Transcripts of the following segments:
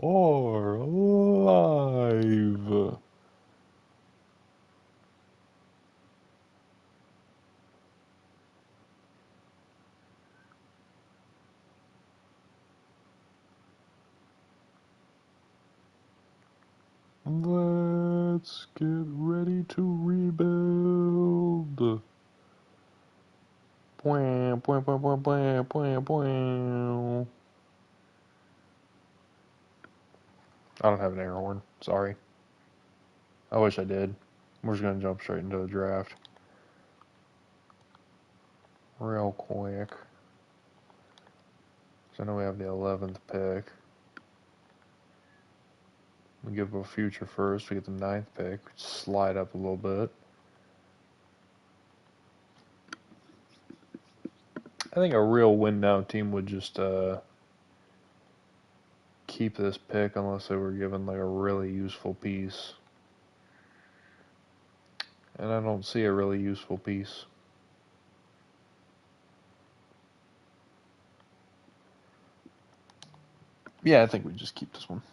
are alive. Let's get ready to rebuild. Bwah, bwah, bwah, bwah, bwah, bwah, bwah. I don't have an air horn. Sorry. I wish I did. We're just going to jump straight into the draft. Real quick. So I know we have the 11th pick. We give a future first. We get the 9th pick. Slide up a little bit. I think a real win now team would just keep this pick unless they were given like a really useful piece. And I don't see a really useful piece. Yeah, I think we just keep this one.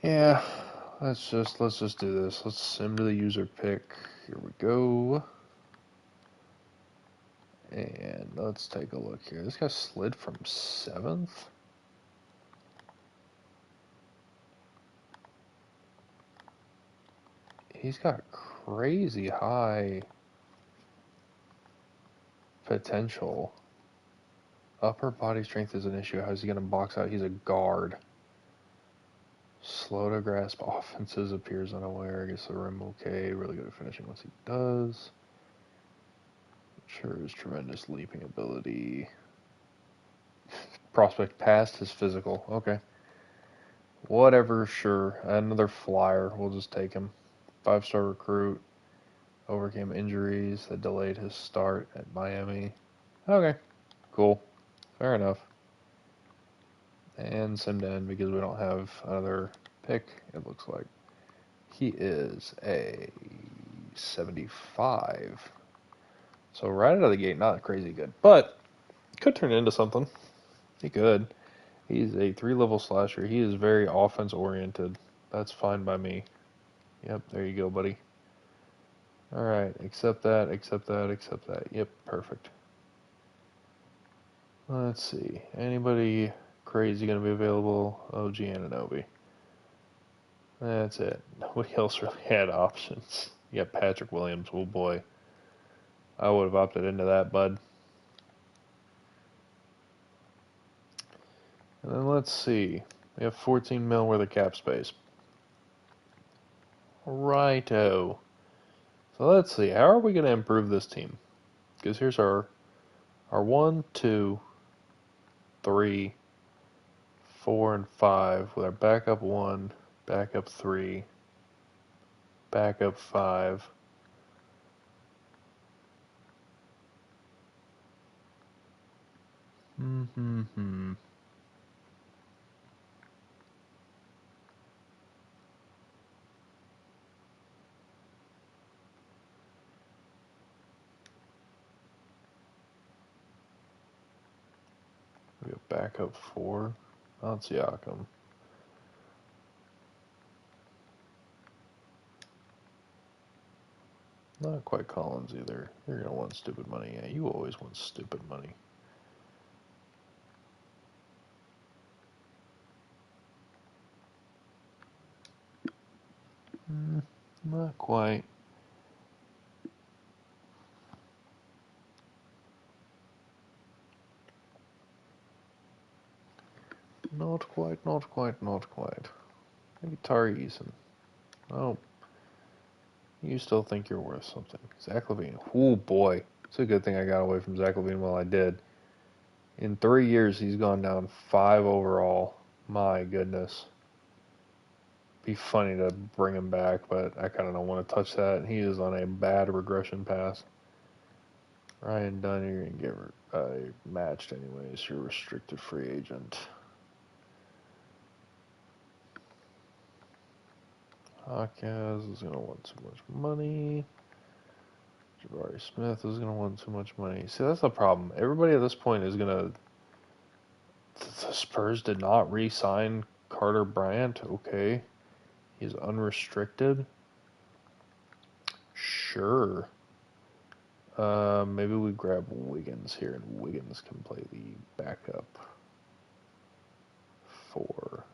Yeah, let's just do this. Let's sim to the user pick. Here we go. And let's take a look here. This guy slid from 7th. He's got crazy high potential. Upper body strength is an issue. How's he going to box out? He's a guard. Slow to grasp offenses, appears unaware, gets the rim okay, really good at finishing once he does. Sure, his tremendous leaping ability. Prospect past his physical. Okay. Whatever, sure. Another flyer. We'll just take him. 5-star recruit. Overcame injuries that delayed his start at Miami. Okay. Cool. Fair enough. And Simden, because we don't have another pick, it looks like. He is a 75. So right out of the gate, not crazy good. But could turn into something. He could. He's a 3-level slasher. He is very offense oriented. That's fine by me. Yep, there you go, buddy. Alright, accept that, accept that, accept that. Yep, perfect. Let's see. Anybody crazy going to be available? OG Ananobi. That's it. Nobody else really had options. You got Patrick Williams. Oh boy. I would have opted into that, bud. And then let's see. We have 14 mil worth of cap space. Righto. So let's see. How are we going to improve this team? Because here's our 1, 2, 3, 4, and 5 with our backup 1, backup 3, backup 5. Hmm. We have backup 4. Not Siakam. Not quite Collins either. You're going to want stupid money. Yeah, you always want stupid money. Not quite. Not quite, not quite, not quite. Maybe Tari Eason. Oh, you still think you're worth something. Zach LaVine. Oh boy. It's a good thing I got away from Zach LaVine while I did. In 3 years, he's gone down 5 overall. My goodness. Be funny to bring him back, but I kind of don't want to touch that. He is on a bad regression path. Ryan Dunn, you're going to get matched anyways. You're a restricted free agent. Hawkins is going to want too much money. Jabari Smith is going to want too much money. See, that's the problem. Everybody at this point is going to... The Spurs did not re-sign Carter Bryant. Okay. He's unrestricted. Sure. Maybe we grab Wiggins here, and Wiggins can play the backup 4.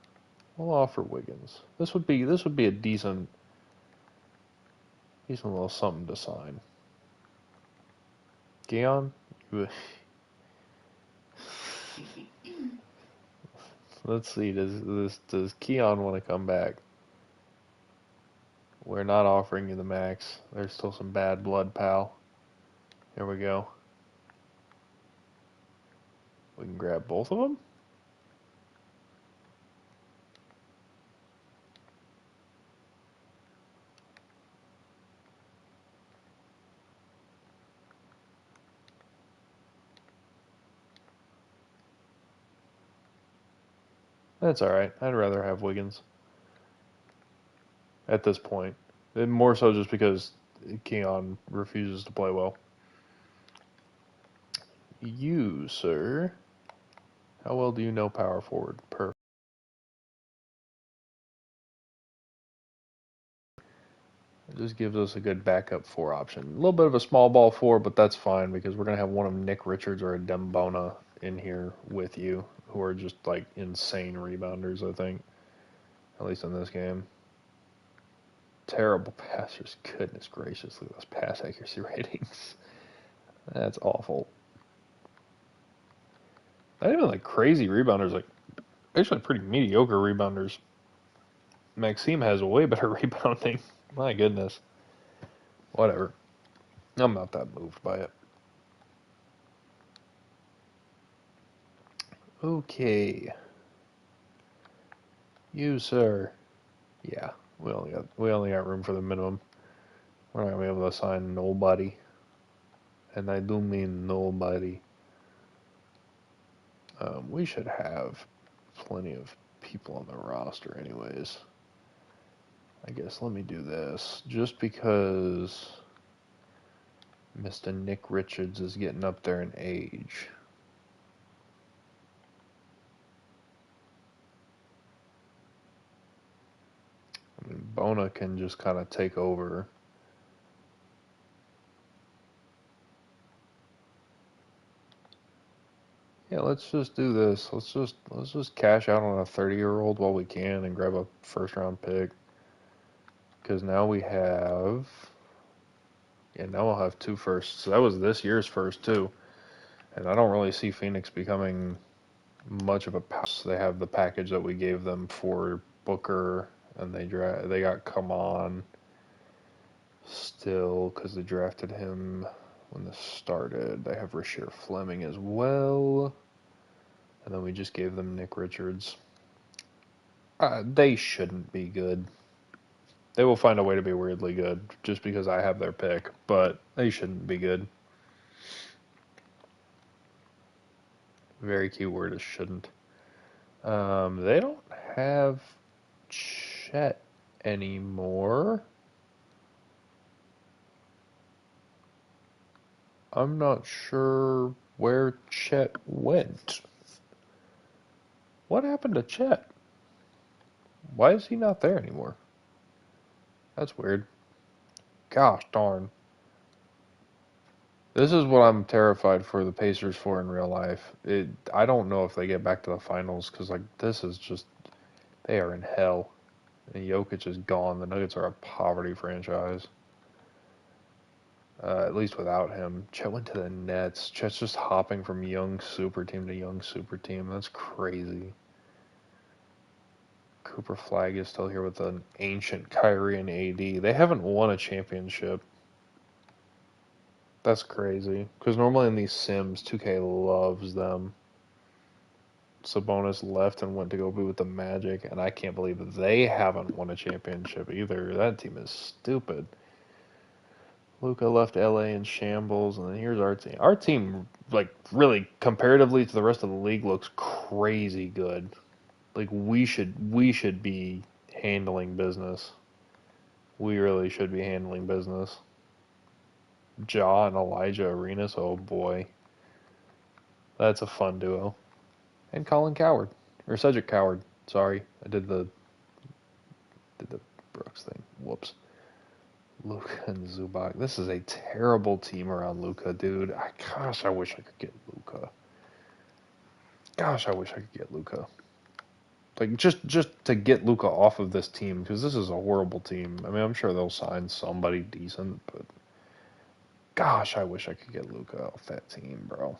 We'll offer Wiggins. This would be a decent little something to sign. Keon, let's see. Does Keon want to come back? We're not offering you the max. There's still some bad blood, pal. Here we go. We can grab both of them. That's all right. I'd rather have Wiggins at this point. And more so just because Keon refuses to play well. You, sir. How well do you know power forward? Perfect. It just gives us a good backup 4 option. A little bit of a small ball 4, but that's fine because we're going to have one of Nick Richards or a Dembona in here with you, who are just like insane rebounders, I think. At least in this game. Terrible passers. Goodness gracious, look at those pass accuracy ratings. That's awful. Not even like crazy rebounders, like actually pretty mediocre rebounders. Maxime has way better rebounding. My goodness. Whatever. I'm not that moved by it. Okay. You, sir. Yeah, we only got room for the minimum. We're not gonna be able to sign nobody. And I do mean nobody. We should have plenty of people on the roster anyways. I guess let me do this. Just because Mr. Nick Richards is getting up there in age. I mean, Bona can just kind of take over. Yeah, let's just do this. Let's just cash out on a 30-year-old while we can and grab a first-round pick. Because now we have... Yeah, now we'll have 2 firsts. So that was this year's first, too. And I don't really see Phoenix becoming much of a pass. They have the package that we gave them for Booker, and they got Come On still because they drafted him when this started. They have Rasheer Fleming as well. And then we just gave them Nick Richards. They shouldn't be good. They will find a way to be weirdly good just because I have their pick, but they shouldn't be good. Very key word is shouldn't. They don't have Chet anymore. I'm not sure where Chet went. What happened to Chet? Why is he not there anymore? That's weird. Gosh darn. This is what I'm terrified for the Pacers for in real life. I don't know if they get back to the finals because like this is just they are in hell. And Jokic is gone. The Nuggets are a poverty franchise. At least without him. Chet went to the Nets. Chet's just hopping from young super team to young super team. That's crazy. Cooper Flag is still here with an ancient Kyrie and AD. They haven't won a championship. That's crazy. Because normally in these Sims, 2K loves them. Sabonis left and went to go be with the Magic, and I can't believe they haven't won a championship either. That team is stupid. Luka left LA in shambles, and then here's our team. Our team, like, really, comparatively to the rest of the league, looks crazy good. Like, we should be handling business. we really should be handling business. Ja and Elijah Arenas, oh boy. That's a fun duo. And Colin Coward. Or Cedric Coward. Sorry. I did the Brooks thing. Whoops. Luka and Zubac. This is a terrible team around Luka, dude. Gosh, I wish I could get Luka. Gosh, I wish I could get Luka. Like just to get Luka off of this team, because this is a horrible team. I mean, I'm sure they'll sign somebody decent, but gosh, I wish I could get Luka off that team, bro.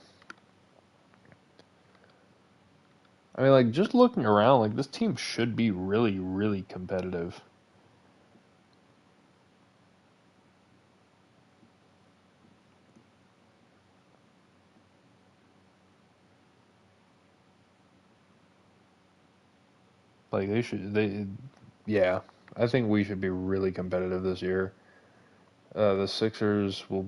I mean, like just looking around, like this team should be really, really competitive. Like yeah. I think we should be really competitive this year. The Sixers will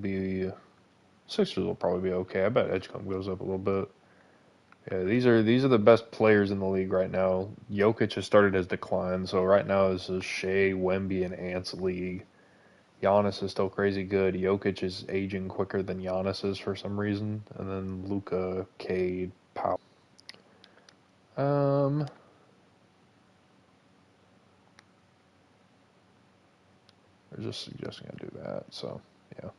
probably be okay. I bet Edgecombe goes up a little bit. Yeah, these are the best players in the league right now. Jokic has started his decline, so right now this is Shea, Wemby, and Ants league. Giannis is still crazy good. Jokic is aging quicker than Giannis is for some reason, and then Luka, Cade, Powell. Um, they're just suggesting I do that, so yeah.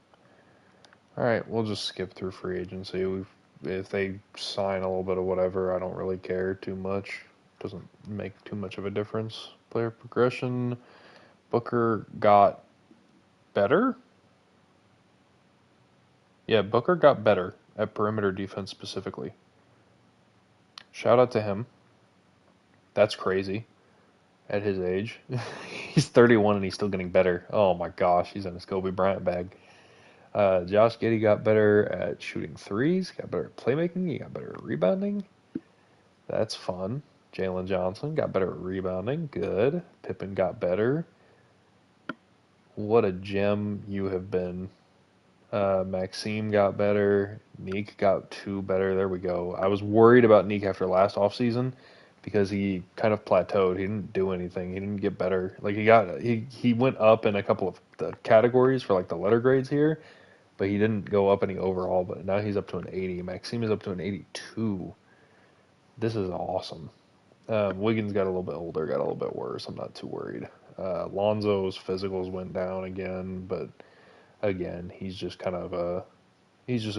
All right, we'll just skip through free agency. If they sign a little bit of whatever, I don't really care too much. Doesn't make too much of a difference. Player progression. Booker got better. Yeah, Booker got better at perimeter defense specifically. Shout out to him. That's crazy at his age. He's 31 and he's still getting better. Oh my gosh, he's in his Kobe Bryant bag. Josh Giddey got better at shooting threes, got better at playmaking, he got better at rebounding. That's fun. Jalen Johnson got better at rebounding. Good. Pippen got better. What a gem you have been. Maxime got better. Neek got two better. There we go. I was worried about Neek after last offseason because he kind of plateaued. He didn't do anything. He didn't get better. Like he went up in a couple of the categories for like the letter grades here, but he didn't go up any overall. But now he's up to an 80. Maxime is up to an 82. This is awesome. Wiggins got a little bit older, got a little bit worse. I'm not too worried. Lonzo's physicals went down again, but again, he's just a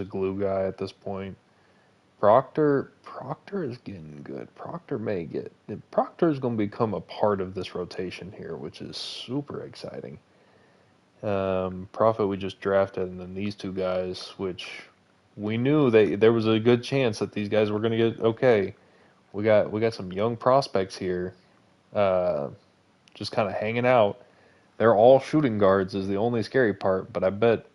glue guy at this point. Proctor is getting good. Proctor is going to become a part of this rotation here, which is super exciting. Prophet we just drafted, and then these two guys, which we knew there was a good chance that these guys were going to get okay. We got some young prospects here, just kind of hanging out. They're all shooting guards is the only scary part, but I bet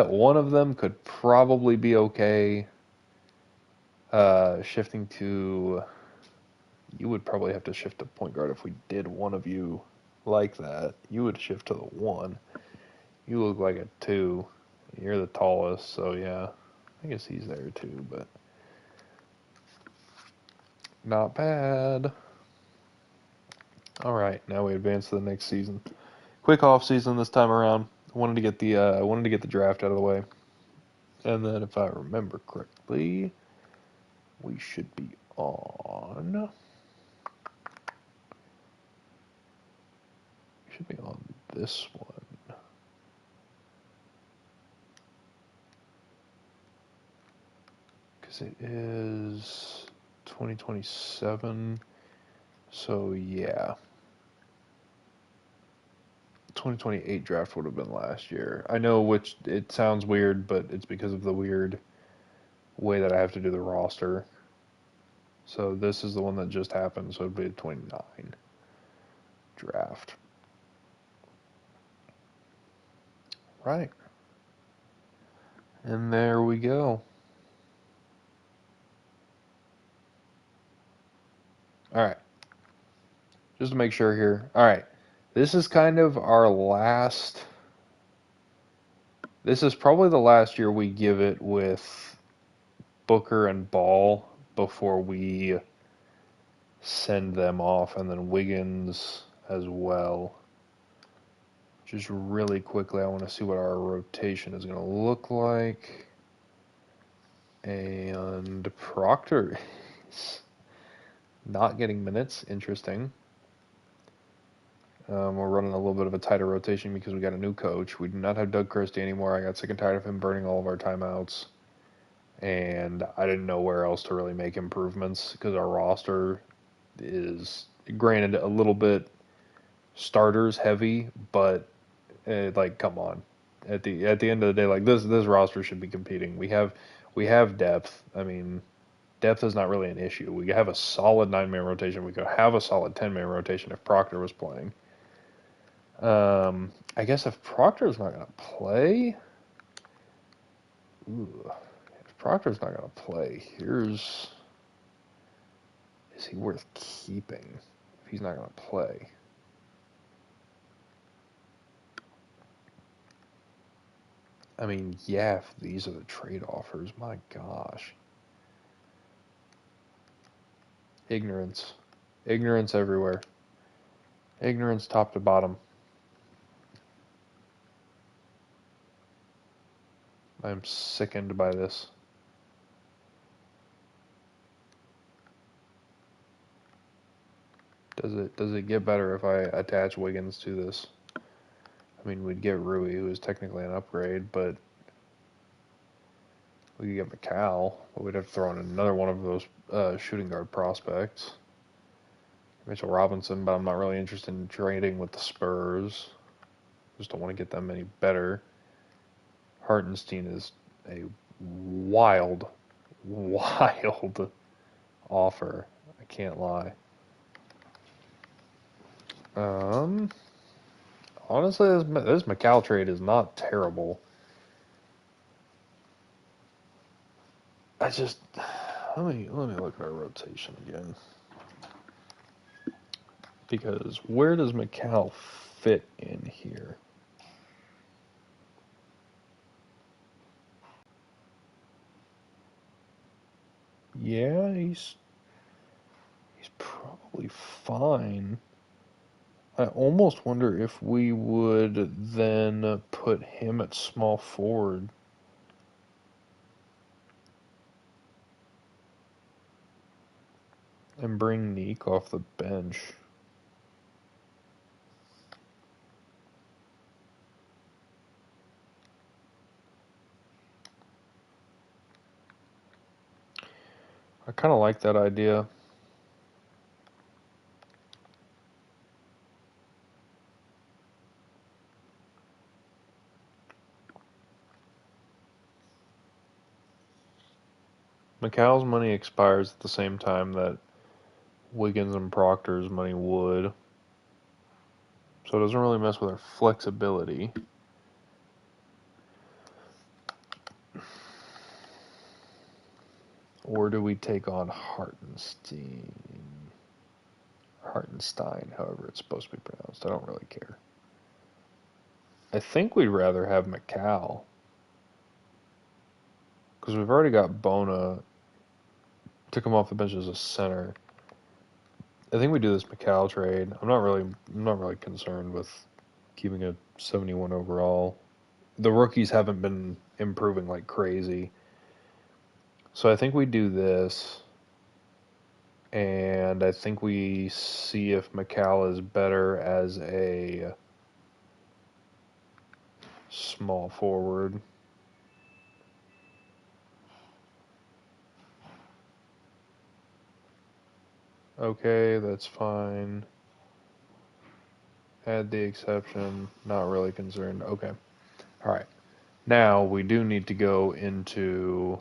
one of them could probably be okay. Shifting to, you would probably have to shift to point guard if we did one of you like that. You would shift to the one. You look like a two. You're the tallest, so yeah. I guess he's there too, but not bad. All right, now we advance to the next season. Quick off season this time around. I wanted to get the draft out of the way, and then if I remember correctly, we should be on. We should be on this one. Because it is 2027. So, yeah. 2028 draft would have been last year. I know which it sounds weird, but it's because of the weird way that I have to do the roster. So this is the one that just happened, so it'd be a 29 draft. Right. And there we go. All right. Just to make sure here. All right. This is kind of our last. This is probably the last year we give it with Booker and Ball before we send them off, and then Wiggins as well. Just really quickly, I want to see what our rotation is going to look like. And Proctor is not getting minutes. Interesting. We're running a little bit of a tighter rotation because we got a new coach. We do not have Doug Christie anymore. I got sick and tired of him burning all of our timeouts. And I didn't know where else to really make improvements because our roster is, granted, a little bit starters heavy, but like, come on. At the end of the day, like this roster should be competing. We have depth. I mean, depth is not really an issue. We have a solid 9-man rotation. We could have a solid 10-man rotation if Proctor was playing. I guess if Proctor's not going to play, if Proctor's not going to play, is he worth keeping if he's not going to play? I mean, yeah, if these are the trade offers, my gosh. Ignorance. Ignorance everywhere. Ignorance top to bottom. I'm sickened by this. Does it get better if I attach Wiggins to this? I mean, we'd get Rui, who is technically an upgrade, but we could get McCall, but we'd have to throw in another one of those shooting guard prospects. Mitchell Robinson, but I'm not really interested in trading with the Spurs. Just don't want to get them any better. Hartenstein is a wild offer. I can't lie. Honestly, this McCall trade is not terrible. I just let me look at our rotation again, because where does McCall fit in here? Yeah, he's probably fine. I almost wonder if we would then put him at small forward. And bring Neek off the bench. I kind of like that idea. McCall's money expires at the same time that Wiggins and Proctor's money would. So it doesn't really mess with our flexibility. Or do we take on Hartenstein, however it's supposed to be pronounced? I don't really care. I think we'd rather have McCall, because we've already got Bona to come off the bench as a center. I think we do this McCall trade. I'm not really concerned with keeping a 71 overall. The rookies haven't been improving like crazy. So I think we do this, and I think we see if McCall is better as a small forward. Okay, that's fine. Add the exception. Not really concerned. Okay. All right. Now we do need to go into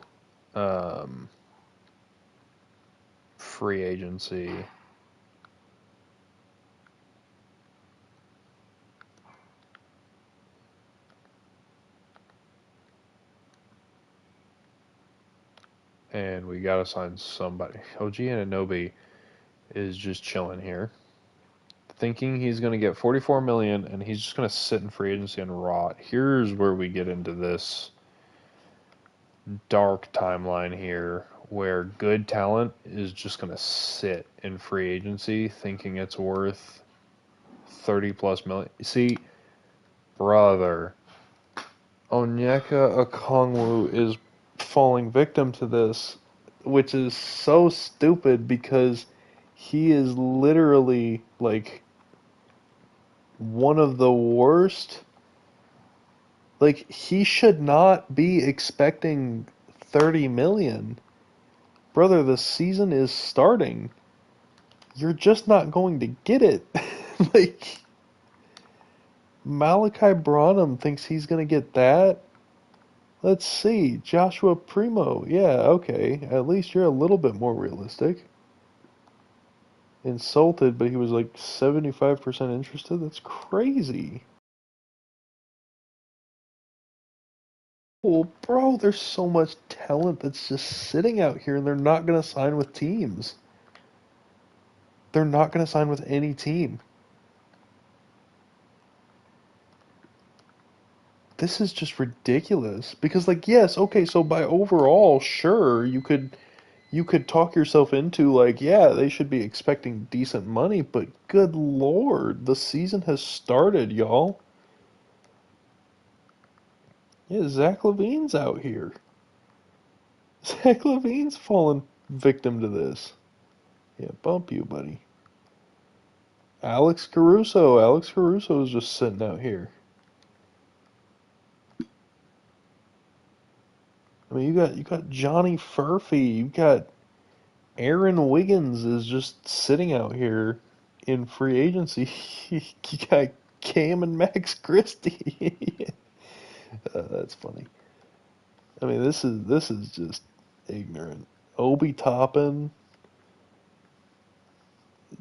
free agency. And we got to sign somebody. OG Anunoby is just chilling here, thinking he's going to get $44 million and he's just going to sit in free agency and rot. Here's where we get into this dark timeline here, where good talent is just going to sit in free agency thinking it's worth 30 plus million. See, Brother. Onyeka Okongwu is falling victim to this, which is so stupid because he is literally like one of the worst. Like he should not be expecting 30 million. Brother, the season is starting. You're just not going to get it. Like Malachi Branham thinks he's going to get that. Let's see. Joshua Primo. Yeah, okay. At least you're a little bit more realistic. Insulted, but he was like 75% interested. That's crazy. Well, bro, there's so much talent that's just sitting out here and they're not going to sign with teams. They're not going to sign with any team. This is just ridiculous. Because like, yes, okay, so by overall, sure, you could talk yourself into like, yeah, they should be expecting decent money, but good lord, the season has started, y'all. Yeah, Zach LaVine's out here. Zach LaVine's fallen victim to this. Yeah, bump you, buddy. Alex Caruso. Alex Caruso is just sitting out here. I mean, you got Johnny Furphy. You got Aaron Wiggins is just sitting out here in free agency. You got Cam and Max Christie. That's funny. I mean, this is just ignorant. Obi Toppin.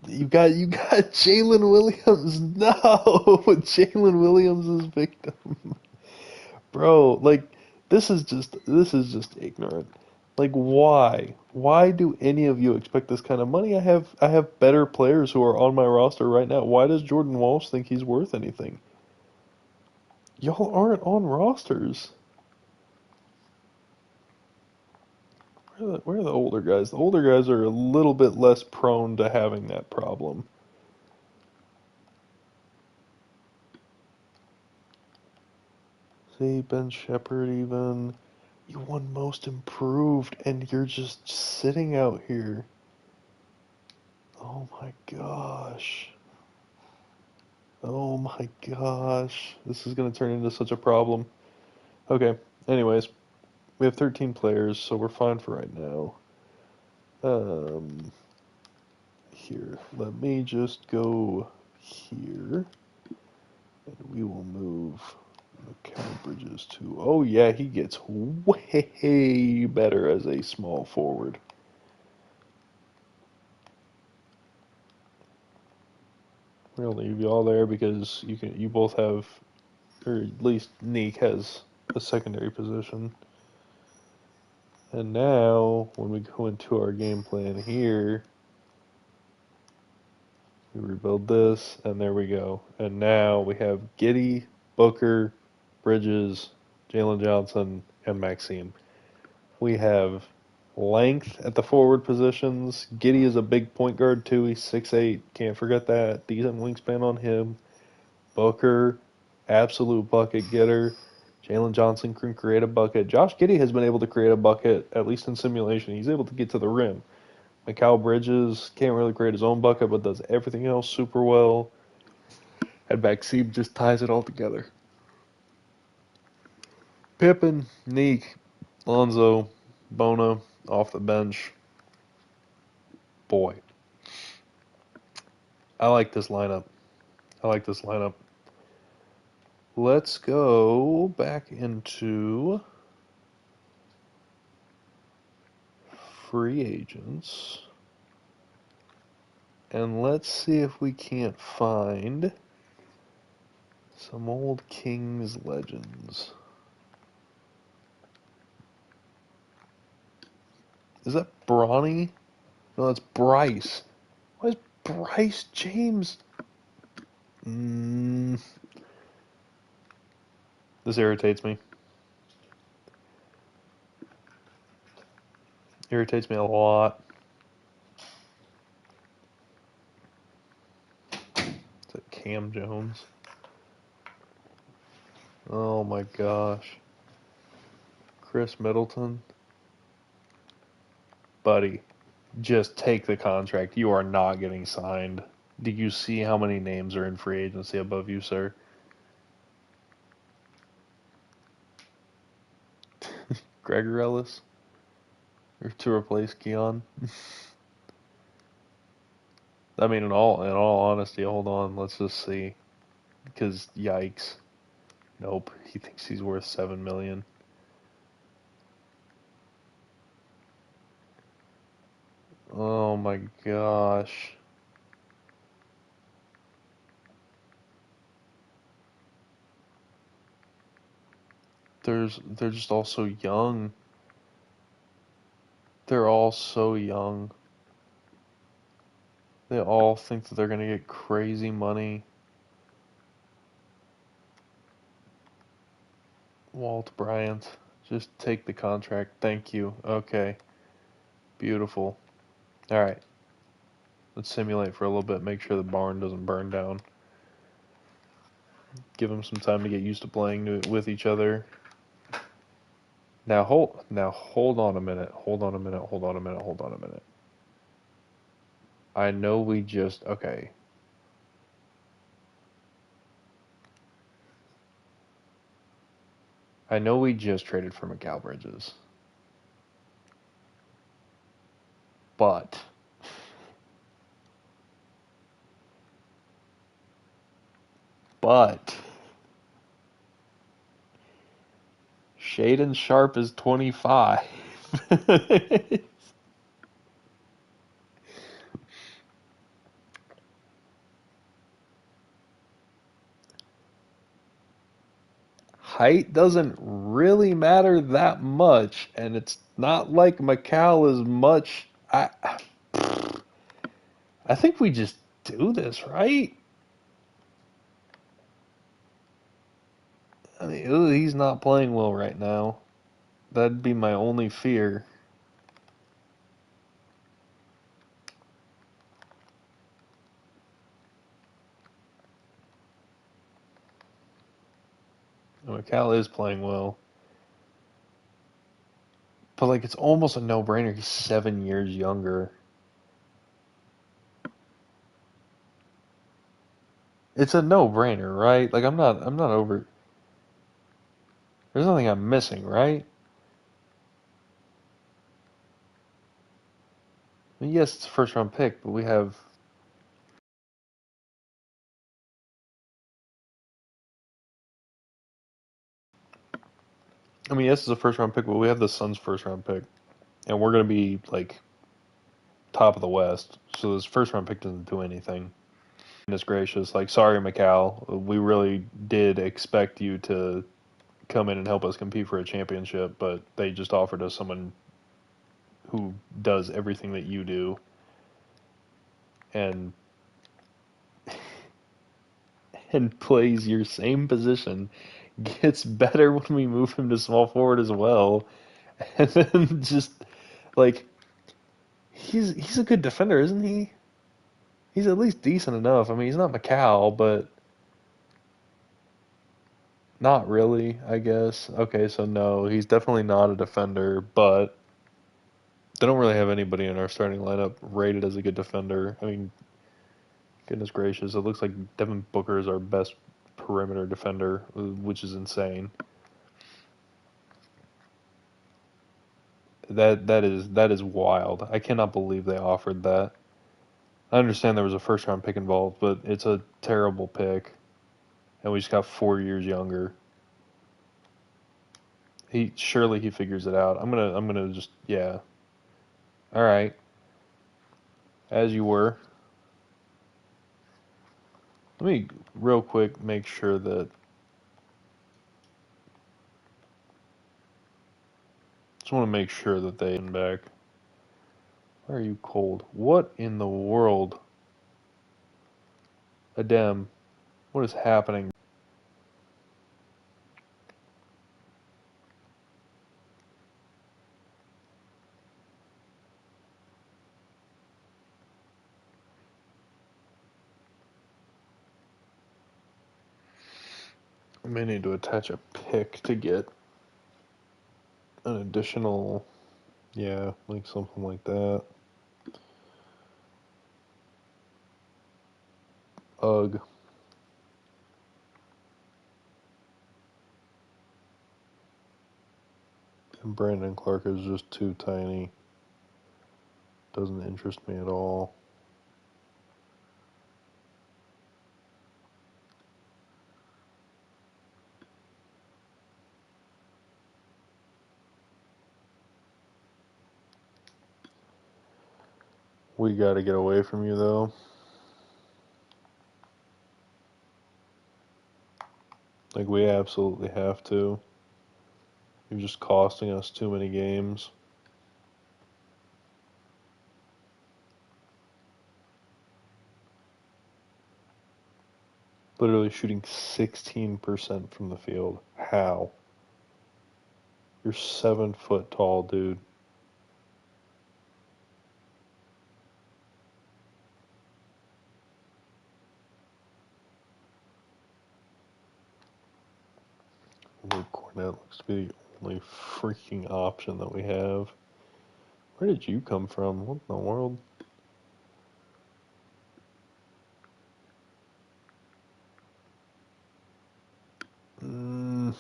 You got Jalen Williams. No, Jalen Williams is victim. Bro, like this is just ignorant. Like why? Why do any of you expect this kind of money? I have better players who are on my roster right now. Why does Jordan Walsh think he's worth anything? Y'all aren't on rosters. Where are the older guys? The older guys are a little bit less prone to having that problem. See, Ben Shepherd even. You won most improved and you're just sitting out here. Oh my gosh. Oh my gosh. This is going to turn into such a problem. Okay, anyways, we have 13 players, so we're fine for right now. Here, let me just go here, and we will move Mikal Bridges to. Oh yeah, he gets way better as a small forward. We're gonna leave y'all there because you both have, or at least Neek has a secondary position. And now, when we go into our game plan here, we rebuild this, and there we go. And now we have Giddey, Booker, Bridges, Jalen Johnson, and Maxime. We have length at the forward positions. Giddey is a big point guard too. He's 6'8". Can't forget that. Decent wingspan on him. Booker, absolute bucket getter. Jalen Johnson can create a bucket. Josh Giddey has been able to create a bucket, at least in simulation. He's able to get to the rim. Mikal Bridges can't really create his own bucket, but does everything else super well. And Maxime just ties it all together. Pippen, Neek, Lonzo, Bona off the bench. Boy, I like this lineup. I like this lineup. Let's go back into free agents. And let's see if we can't find some old Kings legends. Is that Bronny? No, that's Bryce. Why is Bryce James? This irritates me. Irritates me a lot. Is that Cam Jones? Oh my gosh. Chris Middleton? Buddy, just take the contract. You are not getting signed. Do you see how many names are in free agency above you, sir? Gregor Ellis? Or to replace Keon? I mean, in all honesty, hold on. Let's just see. Because yikes. Nope. He thinks he's worth 7 million. Oh my gosh. They're just all so young. They're all so young. They all think that they're gonna get crazy money. Walt Bryant, just take the contract. Thank you. Okay. Beautiful. All right. Let's simulate for a little bit. Make sure the barn doesn't burn down. Give them some time to get used to playing with each other. Now hold on a minute. Hold on a minute. Hold on a minute. Hold on a minute. I know we just okay. I know we just traded for Mikal Bridges. But but Shaden Sharp is 25. Height doesn't really matter that much, and it's not like Mikal is much. I think we just do this, right? I mean, he's not playing well right now. That'd be my only fear. Mikal is playing well. But, like, it's almost a no-brainer. He's 7 years younger. It's a no-brainer, right? Like, I'm not over. There's nothing I'm missing, right? I mean, yes, it's a first-round pick, but we have. I mean, yes, it's a first-round pick, but we have the Suns' first-round pick, and we're gonna be like top of the West. So this first-round pick doesn't do anything. Goodness gracious, like, sorry, Mikal, we really did expect you to come in and help us compete for a championship, but they just offered us someone who does everything that you do, and plays your same position, gets better when we move him to small forward as well, and then just like he's a good defender, isn't he? He's at least decent enough. I mean, he's not Mikal, but not really, I guess. Okay, so no, he's definitely not a defender, but they don't really have anybody in our starting lineup rated as a good defender. I mean, goodness gracious, it looks like Devin Booker is our best perimeter defender, which is insane. That is wild. I cannot believe they offered that. I understand there was a first round pick involved, but it's a terrible pick, and we just got 4 years younger. He figures it out. I'm gonna just yeah. All right, as you were. Let me real quick make sure that. Just want to make sure that they back. Why are you cold? What in the world? Adem, what is happening? I may need to attach a pick to get an additional, yeah, like something like that. Ugh. And Brandon Clark is just too tiny. Doesn't interest me at all. We got to get away from you, though. Like, we absolutely have to. You're just costing us too many games. Literally shooting 16% from the field. How? You're 7 foot tall, dude. Luke Cornett looks to be the only freaking option that we have. Where did you come from? What in the world? Mm,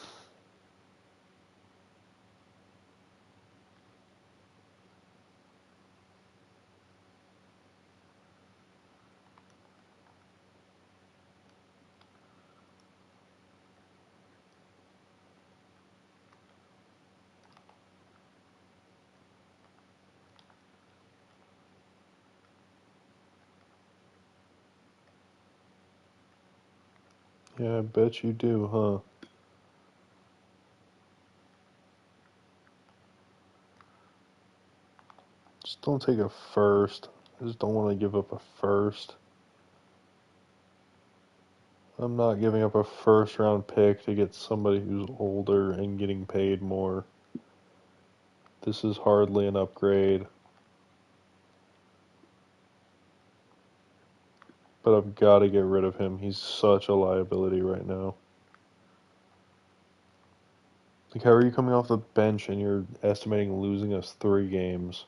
yeah, I bet you do, huh? Just don't take a first. I just don't want to give up a first. I'm not giving up a first round pick to get somebody who's older and getting paid more. This is hardly an upgrade. But I've got to get rid of him. He's such a liability right now. Like, how are you coming off the bench and you're estimating losing us 3 games?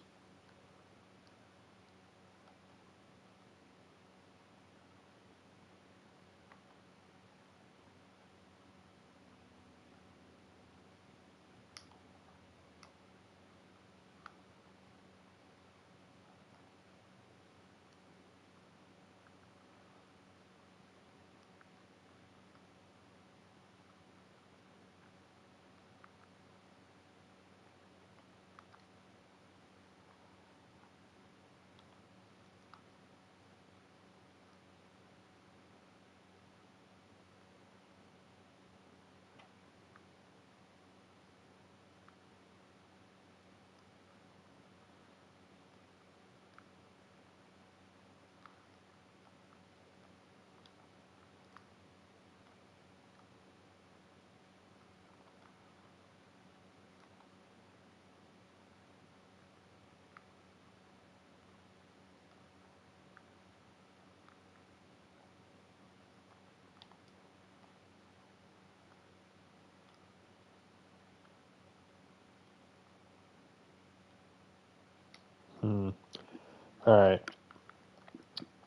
Alright.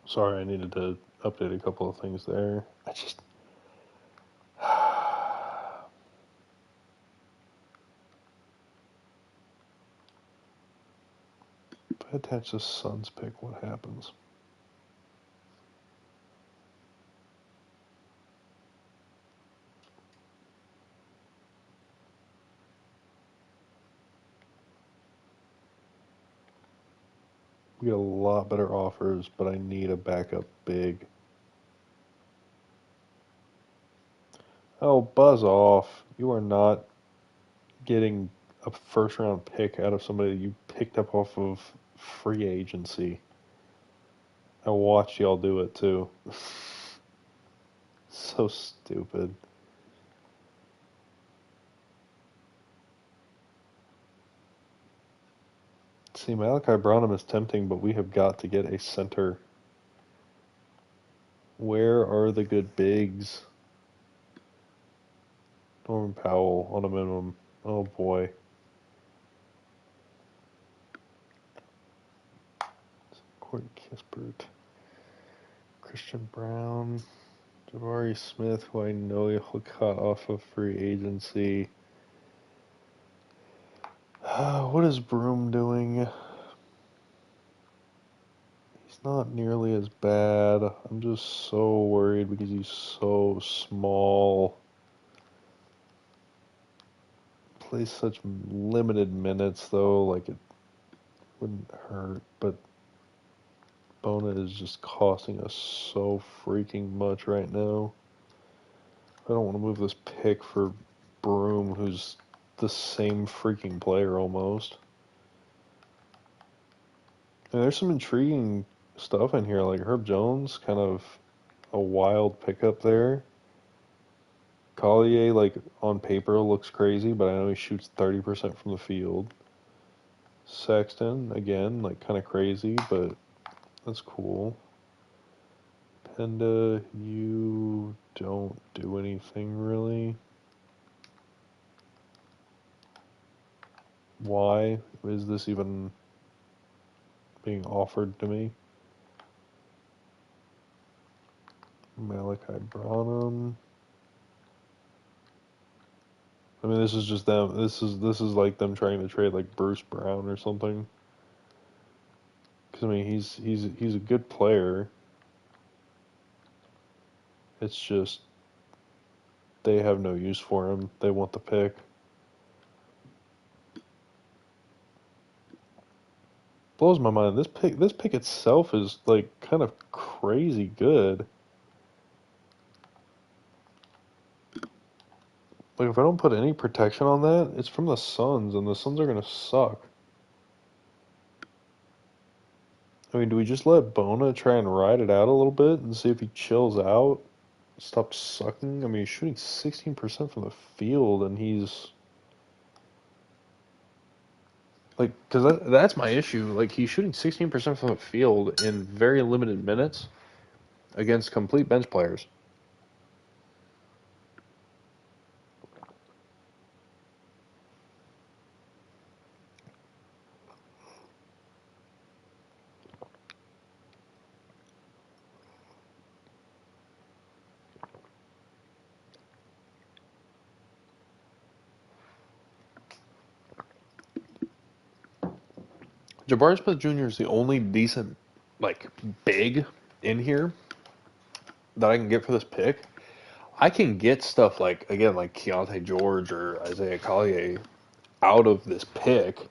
Sorry, I needed to update a couple of things there. If I attach the Suns pick, what happens? We get a lot better offers, but I need a backup big. Oh, buzz off. You are not getting a first round pick out of somebody that you picked up off of free agency. I watched y'all do it too. So stupid. See, Malachi Branham is tempting, but we have got to get a center. Where are the good bigs? Norman Powell on a minimum. Oh boy. Corey Kispert. Christian Brown. Jabari Smith, who I know he'll cut off of free agency. What is Broom doing? He's not nearly as bad. I'm just so worried because he's so small. Plays such limited minutes though, like it wouldn't hurt, but Bona is just costing us so freaking much right now. I don't want to move this pick for Broom, who's the same freaking player almost. And there's some intriguing stuff in here, like Herb Jones, kind of a wild pickup there. Collier, like on paper, looks crazy, but I know he shoots 30% from the field. Sexton, again, like kind of crazy, but that's cool. Penda, you don't do anything really. Why is this even being offered to me? Malachi Branham. I mean, this is just them. This is like them trying to trade like Bruce Brown or something. Because I mean, he's a good player. It's just they have no use for him. They want the pick. Blows my mind. This pick itself is like kind of crazy good. Like if I don't put any protection on that, it's from the Suns, and the Suns are gonna suck. I mean, do we just let Bona try and ride it out a little bit and see if he chills out? Stop sucking. I mean, he's shooting 16% from the field, and he's like, because that's my issue. Like, he's shooting 16% from the field in very limited minutes against complete bench players. Jabari Smith Jr. is the only decent, like, big in here that I can get for this pick. I can get stuff like, again, like Keontae George or Isaiah Collier out of this pick.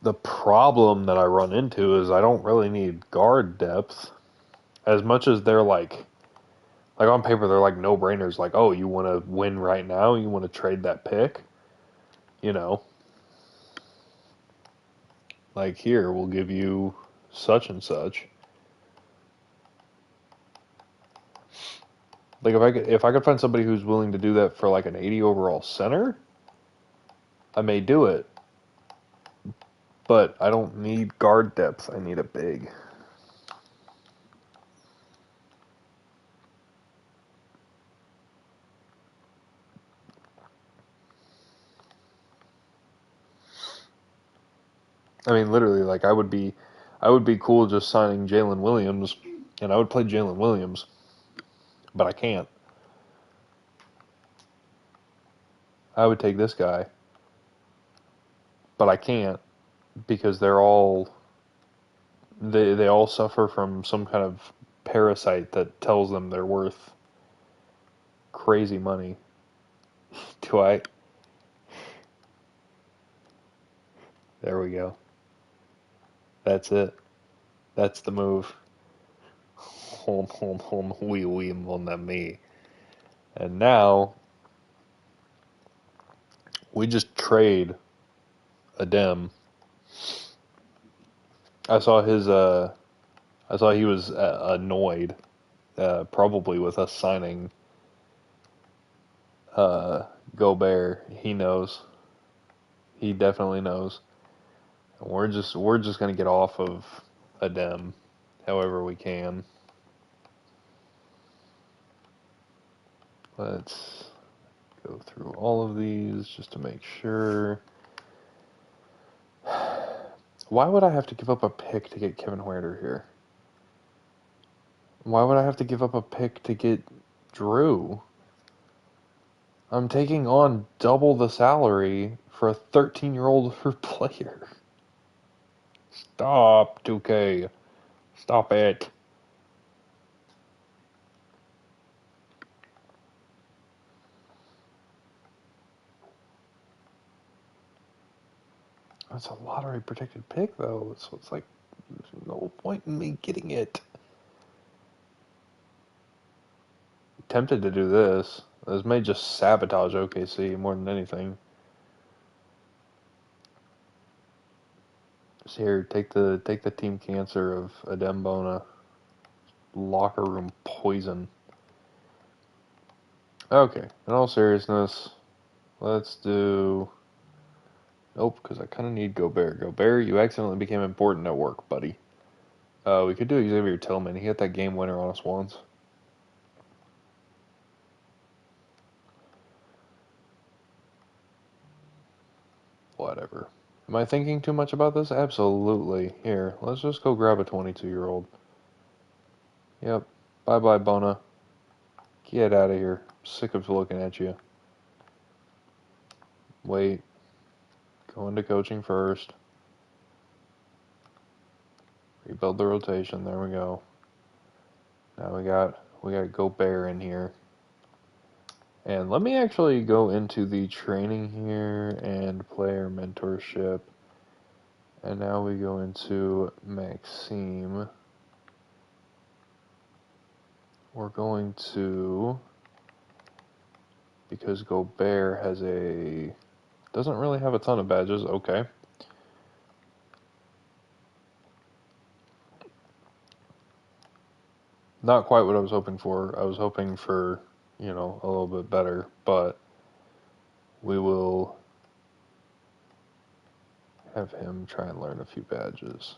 The problem that I run into is I don't really need guard depth as much as they're like on paper, they're like no-brainers. Like, oh, you want to win right now? You want to trade that pick? You know, like here, we'll give you such and such. Like if I could find somebody who's willing to do that for like an 80 overall center, I may do it. But I don't need guard depth. I need a big. I mean, literally, like I would be cool just signing Jalen Williams, and I would play Jalen Williams, but I can't. I would take this guy, but I can't because they all suffer from some kind of parasite that tells them they're worth crazy money. Do I? There we go. That's it. That's the move. Home, wee, mon ami. And now we just trade a dem. I saw his. I saw he was annoyed, probably with us signing Gobert. He knows. He definitely knows. And we're just gonna get off of a dem, however we can. Let's Go through all of these just to make sure. Why would I have to give up a pick to get Kevin Huerter here? Why would I have to give up a pick to get Drew? I'm taking on double the salary for a 13-year-old player. Stop, 2K. Stop it. That's a lottery protected pick, though, so it's like, there's no point in me getting it. Tempted to do this. This may just sabotage OKC more than anything. Just here, take the team cancer of Adembona. Locker room poison. Okay, in all seriousness, let's do... Nope, because I kind of need Gobert. Gobert, you accidentally became important at work, buddy. We could do Xavier Tillman. He hit that game winner on us once. Whatever. Am I thinking too much about this? Absolutely. Here, let's just go grab a 22-year-old. Yep. Bye-bye, Bona. Get out of here. Sick of looking at you. Wait. Go into coaching first. Rebuild the rotation. There we go. Now we got Gobert in here. And let me actually go into the training here and player mentorship. And now we go into Maxime. We're going to, because Gobert doesn't really have a ton of badges, okay. Not quite what I was hoping for. I was hoping for, a little bit better, but we will have him try and learn a few badges.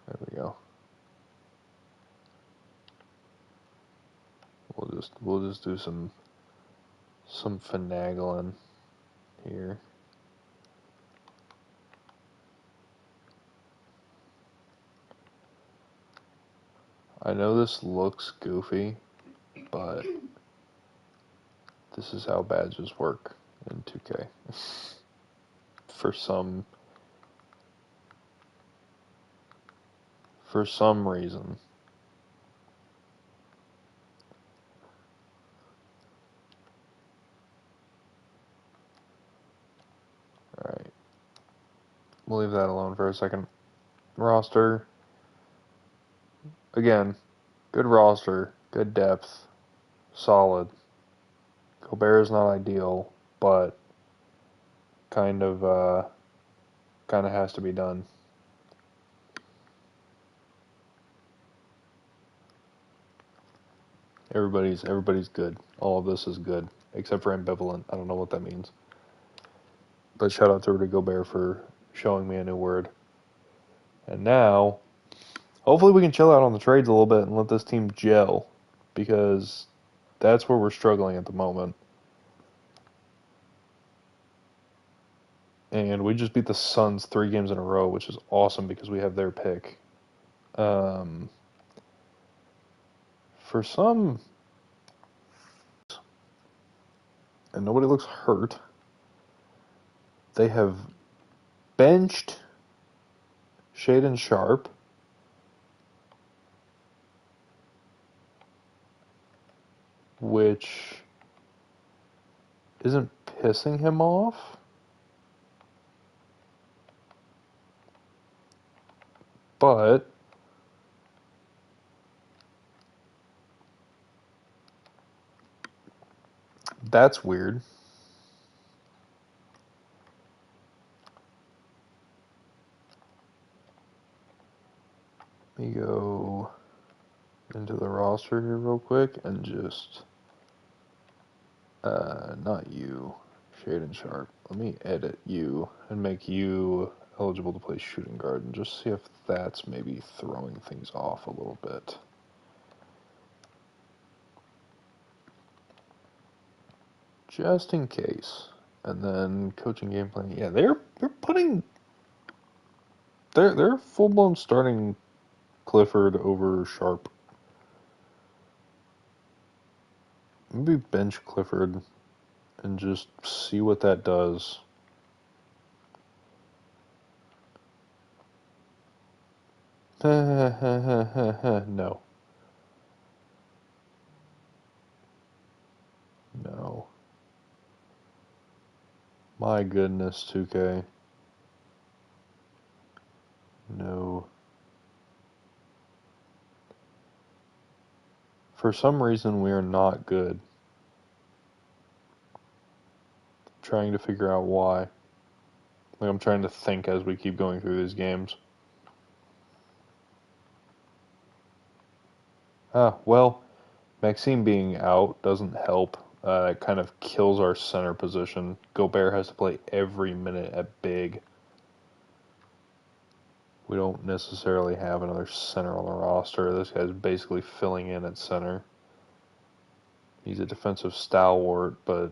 There we go. We'll just do some finagling here. I know this looks goofy, but this is how badges work in 2K. For some reason. Alright. We'll leave that alone for a second. Roster. Again, good roster, good depth, solid. Gobert is not ideal, but kind of has to be done. Everybody's good. All of this is good, except for ambivalent. I don't know what that means. But shout out to Rudy Gobert for showing me a new word. And now, hopefully we can chill out on the trades a little bit and let this team gel, because that's where we're struggling at the moment. And we just beat the Suns 3 games in a row, which is awesome because we have their pick. For some, and nobody looks hurt, they have benched Shaedon Sharpe, which isn't pissing him off. But that's weird. Let me go into the roster here real quick and just, not you, Shaedon Sharpe. Let me edit you and make you eligible to play shooting guard and just see if that's maybe throwing things off a little bit. Just in case. And then coaching game plan. Yeah, they're putting they're full blown starting Clifford over Sharp. Maybe bench Clifford and just see what that does. No. No. My goodness, 2K. No. For some reason, we are not good. Trying to figure out why. Like, I'm trying to think as we keep going through these games. Well, Maxime being out doesn't help. It kind of kills our center position. Gobert has to play every minute at big. We don't necessarily have another center on the roster. This guy's basically filling in at center. He's a defensive stalwart, but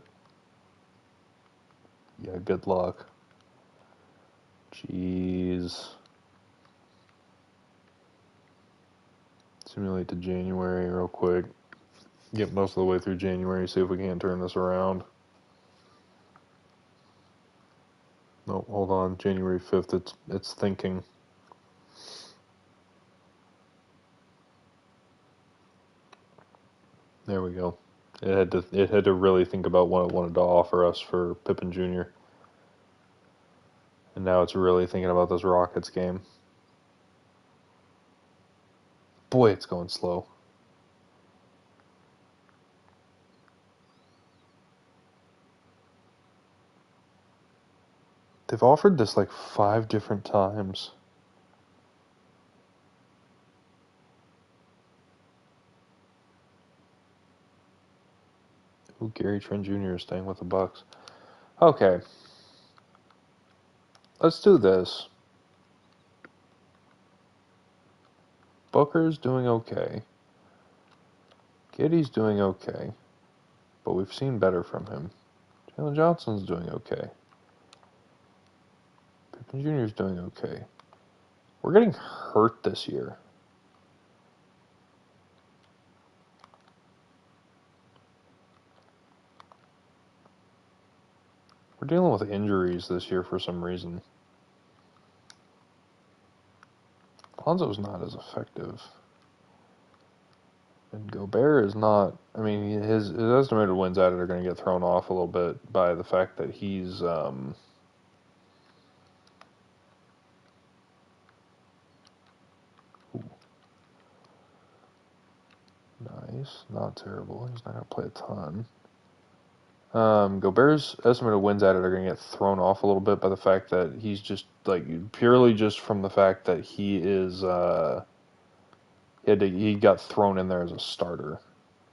yeah, good luck. Jeez. Simulate to January real quick. Get most of the way through January, see if we can't turn this around. No, hold on. January 5th, it's thinking. There we go. It had to really think about what it wanted to offer us for Pippen Jr. And now it's really thinking about this Rockets game. Boy, it's going slow. They've offered this like 5 different times. Ooh, Gary Trent Jr. is staying with the Bucks. Okay. Let's do this. Booker's doing okay. Giddey's doing okay. But we've seen better from him. Jalen Johnson's doing okay. Pippen Jr.'s doing okay. We're getting hurt this year. We're dealing with injuries this year for some reason. Lonzo's not as effective. And Gobert is not. I mean, his estimated wins added are going to get thrown off a little bit by the fact that he's. Nice. Not terrible. He's not going to play a ton. Gobert's estimated wins added are going to get thrown off a little bit by the fact that he's just, like, purely just from the fact that he is, he got thrown in there as a starter.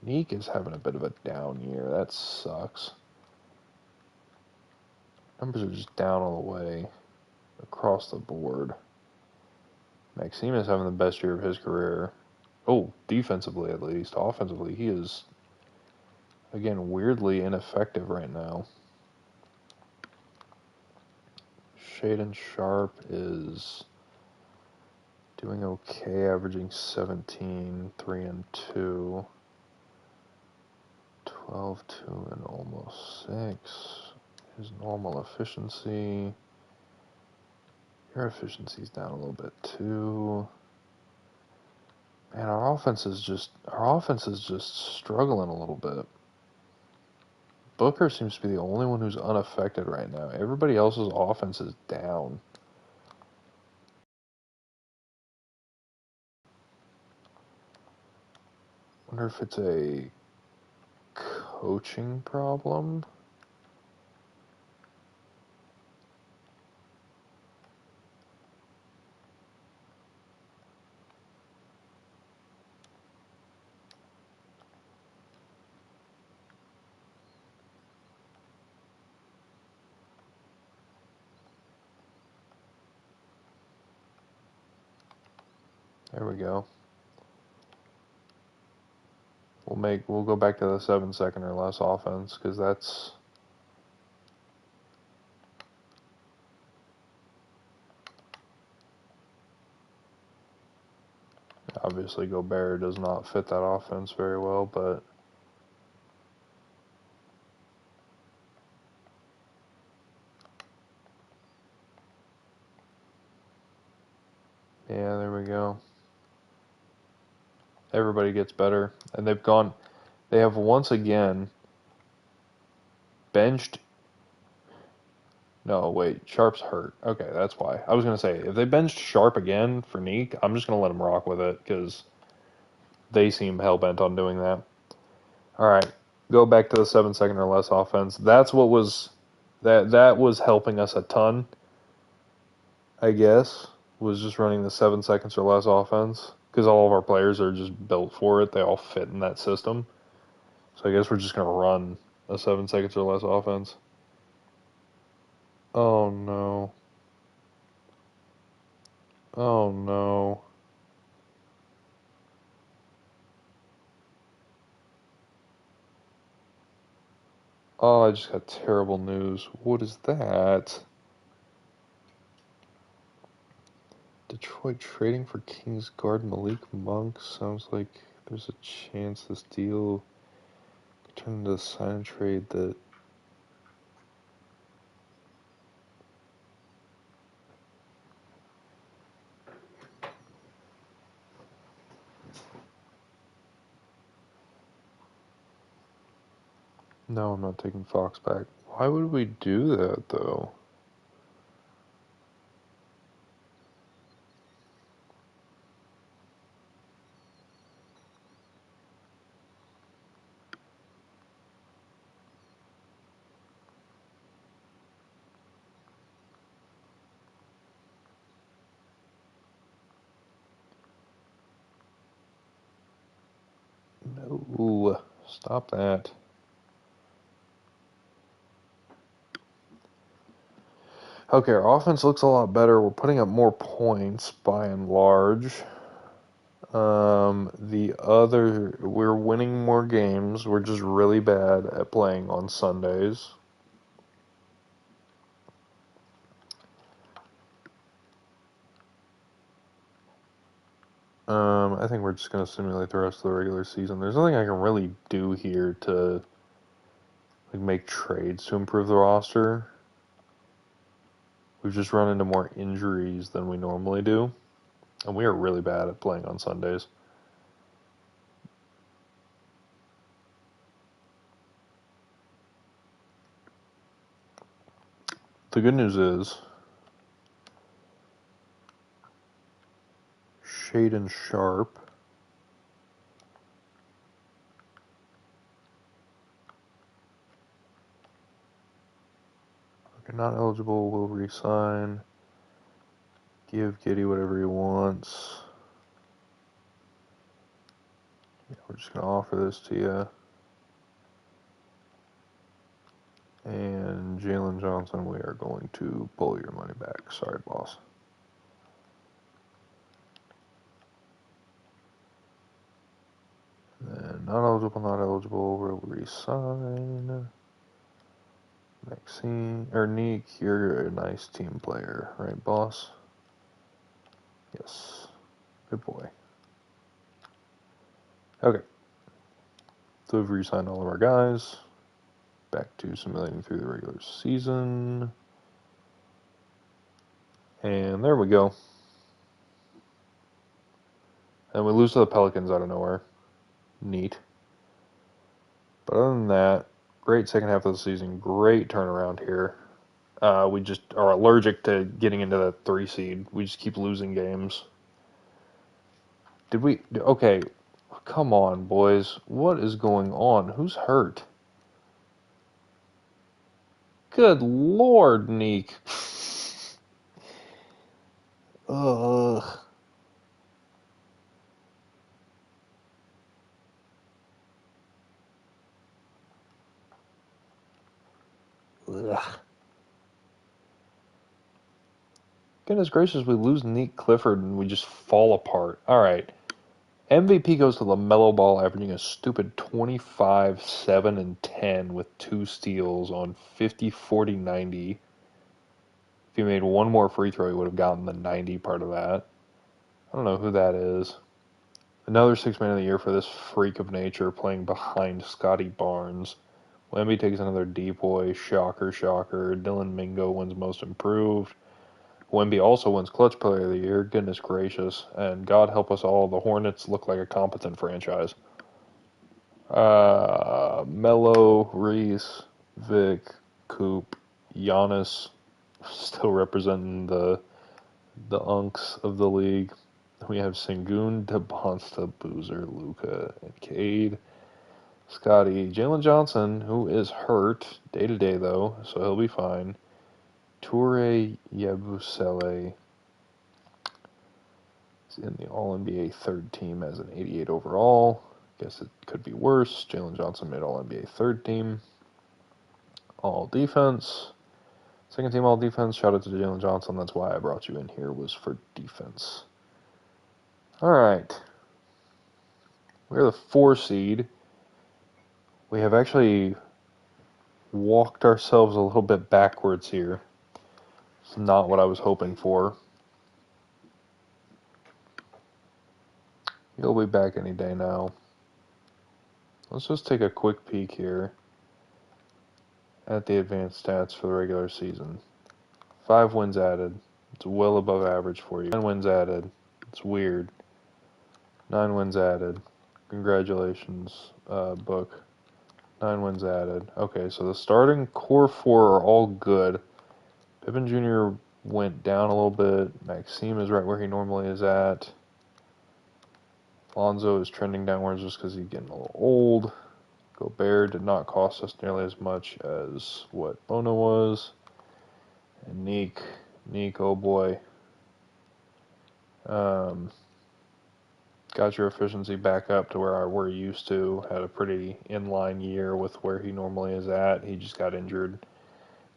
Neek is having a bit of a down year. That sucks. Numbers are just down all the way across the board. Maxime is having the best year of his career. Oh, defensively at least. Offensively, he is, again, weirdly ineffective right now. Shaden Sharp is doing okay, averaging 17, 3 and 2. 12, 2 and almost 6. His normal efficiency. Your efficiency's down a little bit too. Man, our offense is just struggling a little bit. Booker seems to be the only one who's unaffected right now. Everybody else's offense is down. Wonder if it's a coaching problem. There we go. We'll go back to the 7-second or less offense because that's obviously Gobert does not fit that offense very well, but yeah, there we go. Everybody gets better, and they have once again benched. No, wait, Sharp's hurt. Okay, that's why. I was going to say, if they benched Sharp again for Neek, I'm just going to let him rock with it because they seem hell-bent on doing that. All right, go back to the 7-second or less offense. That's what was that was helping us a ton, I guess, was just running the 7 seconds or less offense because all of our players are just built for it. They all fit in that system. So I guess we're just going to run a 7 seconds or less offense. Oh no. Oh no. Oh, I just got terrible news. What is that? Detroit trading for Kings guard Malik Monk. Sounds like there's a chance this deal could turn into a sign and trade that. No, I'm not taking Fox back. Why would we do that, though? No. Stop that. Okay, our offense looks a lot better. We're putting up more points by and large. We're winning more games. We're just really bad at playing on Sundays. I think we're just going to simulate the rest of the regular season. There's nothing I can really do here to make trades to improve the roster. We've just run into more injuries than we normally do, and we are really bad at playing on Sundays. The good news is Shaden Sharp not eligible, will resign. Give Giddy whatever he wants. Yeah, we're just going to offer this to you. And Jalen Johnson, we are going to pull your money back. Sorry, boss. And not eligible, will resign. Maxine, or Neek, you're a nice team player, right, boss? Yes. Good boy. Okay. So we've re-signed all of our guys. Back to simulating through the regular season. And there we go. And we lose to the Pelicans out of nowhere. Neat. But other than that, great second half of the season. Great turnaround here. We just are allergic to getting into that 3 seed. We just keep losing games. Did we? Okay. Come on, boys. What is going on? Who's hurt? Good Lord, Neek. Ugh. Ugh. Goodness gracious, we lose Nick Clifford and we just fall apart. All right. MVP goes to LaMelo Ball, averaging a stupid 25, 7, and 10 with 2 steals on 50, 40, 90. If he made one more free throw, he would have gotten the 90 part of that. I don't know who that is. Another 6-man of the year for this freak of nature playing behind Scotty Barnes. Wemby takes another depoy. Shocker, shocker. Dylan Mingo wins most improved. Wemby also wins clutch player of the year. Goodness gracious. And God help us all, the Hornets look like a competent franchise. Melo, Reese, Vic, Coop, Giannis, still representing the unks of the league. We have Sengun, DeBonsta, Boozer, Luca, and Cade. Scotty, Jalen Johnson, who is hurt day-to-day though, so he'll be fine. Toure Yabusele is in the All-NBA third team as an 88 overall. Guess it could be worse. Jalen Johnson made All-NBA third team. All defense. Second team all defense. Shout out to Jalen Johnson. That's why I brought you in here, was for defense. Alright. We're the 4 seed. We have actually walked ourselves a little bit backwards here. It's not what I was hoping for. He'll be back any day now. Let's just take a quick peek here at the advanced stats for the regular season. 5 wins added. It's well above average for you. 9 wins added. It's weird. 9 wins added. Congratulations, book. 9 wins added. Okay, so the starting core 4 are all good. Pippen Jr. went down a little bit. Maxime is right where he normally is at. Lonzo is trending downwards just because he's getting a little old. Gobert did not cost us nearly as much as what Bono was. And Neek, oh boy. Got your efficiency back up to where we're used to. Had a pretty inline year with where he normally is at. He just got injured.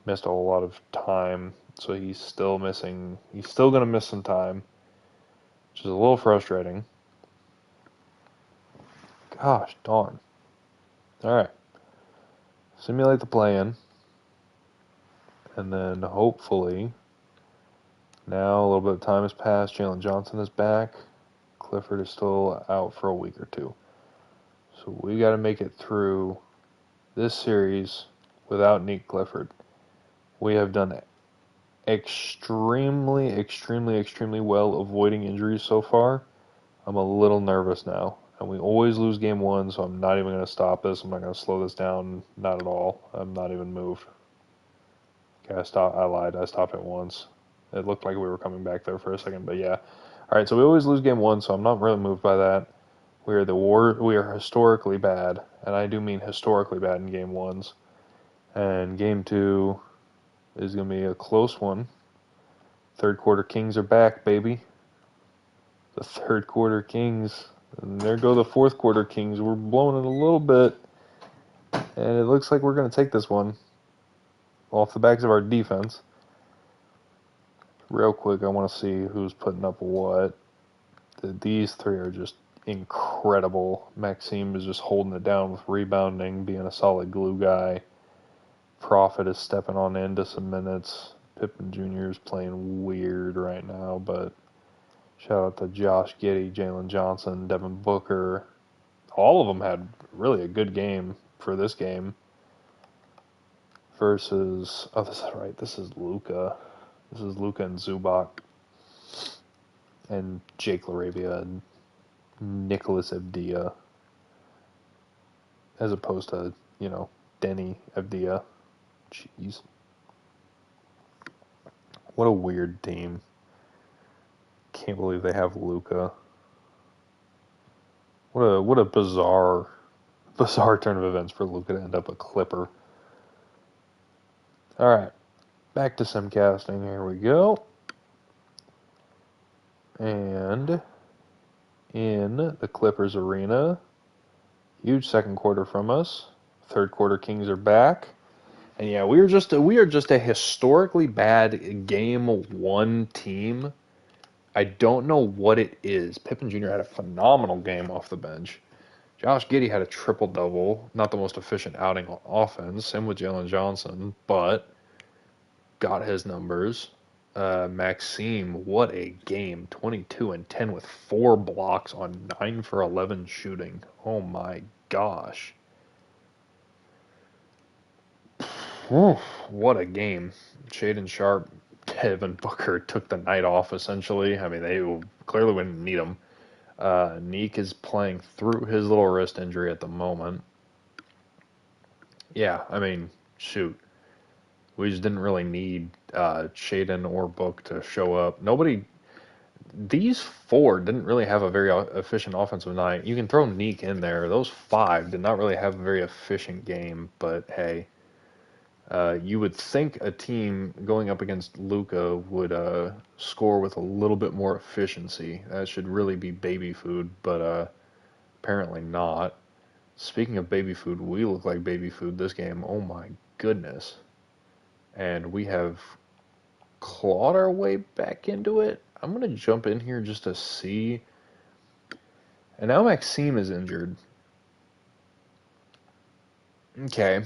Missed a whole lot of time. So he's still missing. He's still going to miss some time. Which is a little frustrating. Gosh darn. Alright. Simulate the play-in. And then hopefully, now a little bit of time has passed. Jalen Johnson is back. Clifford is still out for a week or two. So we got to make it through this series without Nick Clifford. We have done extremely, extremely, extremely well avoiding injuries so far. I'm a little nervous now. And we always lose game 1, so I'm not even going to stop this. I'm not going to slow this down. Not at all. I'm not even moved. Okay, I lied. I stopped it once. It looked like we were coming back there for a second, but yeah. All right, so we always lose game 1, so I'm not really moved by that. We are historically bad, and I do mean historically bad in game 1s. And game 2 is going to be a close one. Third quarter Kings are back, baby. The third quarter Kings. And there go the fourth quarter Kings. We're blowing it a little bit. And it looks like we're going to take this one off the backs of our defense. Real quick, I want to see who's putting up what. These 3 are just incredible. Maxime is just holding it down with rebounding, being a solid glue guy. Prophet is stepping on into some minutes. Pippen Jr. is playing weird right now, but shout out to Josh Giddey, Jalen Johnson, Devin Booker. All of them had really a good game for this game. Versus, oh, this is right. This is Luka. This is Luka and Zubac. And Jake LaRavia and Nicholas Evdia. As opposed to, Denny Evdia. Jeez. What a weird team. Can't believe they have Luka. What a bizarre turn of events for Luka to end up a Clipper. Alright. Back to simcasting. Here we go. And in the Clippers arena, huge second quarter from us. Third quarter Kings are back. And yeah, we are just a historically bad game one team. I don't know what it is. Pippen Jr. had a phenomenal game off the bench. Josh Giddey had a triple double, not the most efficient outing on offense. Same with Jalen Johnson, but got his numbers. Maxime, what a game! 22 and 10 with 4 blocks on 9 for 11 shooting. Oh my gosh! Whew, what a game! Shaden Sharp, Devin Booker took the night off essentially. I mean, they clearly wouldn't need him. Neek is playing through his little wrist injury at the moment. Yeah, I mean, shoot. We just didn't really need Shaden or Book to show up. These four didn't really have a very efficient offensive night. You can throw Neek in there. Those five did not really have a very efficient game, but hey, you would think a team going up against Luca would score with a little bit more efficiency. That should really be baby food, but apparently not. Speaking of baby food, we look like baby food this game. Oh my goodness. And we have clawed our way back into it. I'm going to jump in here just to see. And now Maxime is injured. Okay.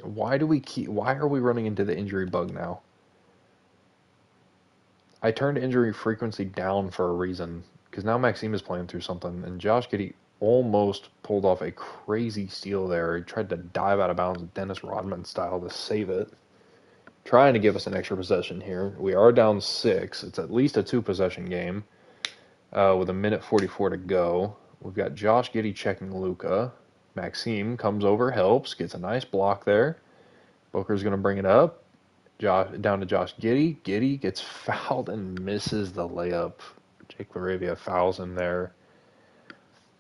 Why are we running into the injury bug now? I turned injury frequency down for a reason because now Maxime is playing through something and Josh Giddey almost pulled off a crazy steal there. He tried to dive out of bounds Dennis Rodman style to save it. Trying to give us an extra possession here. We are down 6. It's at least a 2 possession game with a minute 44 to go. We've got Josh Giddey checking Luca. Maxime comes over, helps, gets a nice block there. Booker's going to bring it up. Down to Josh Giddey. Giddey gets fouled and misses the layup. Jake LaRavia fouls him there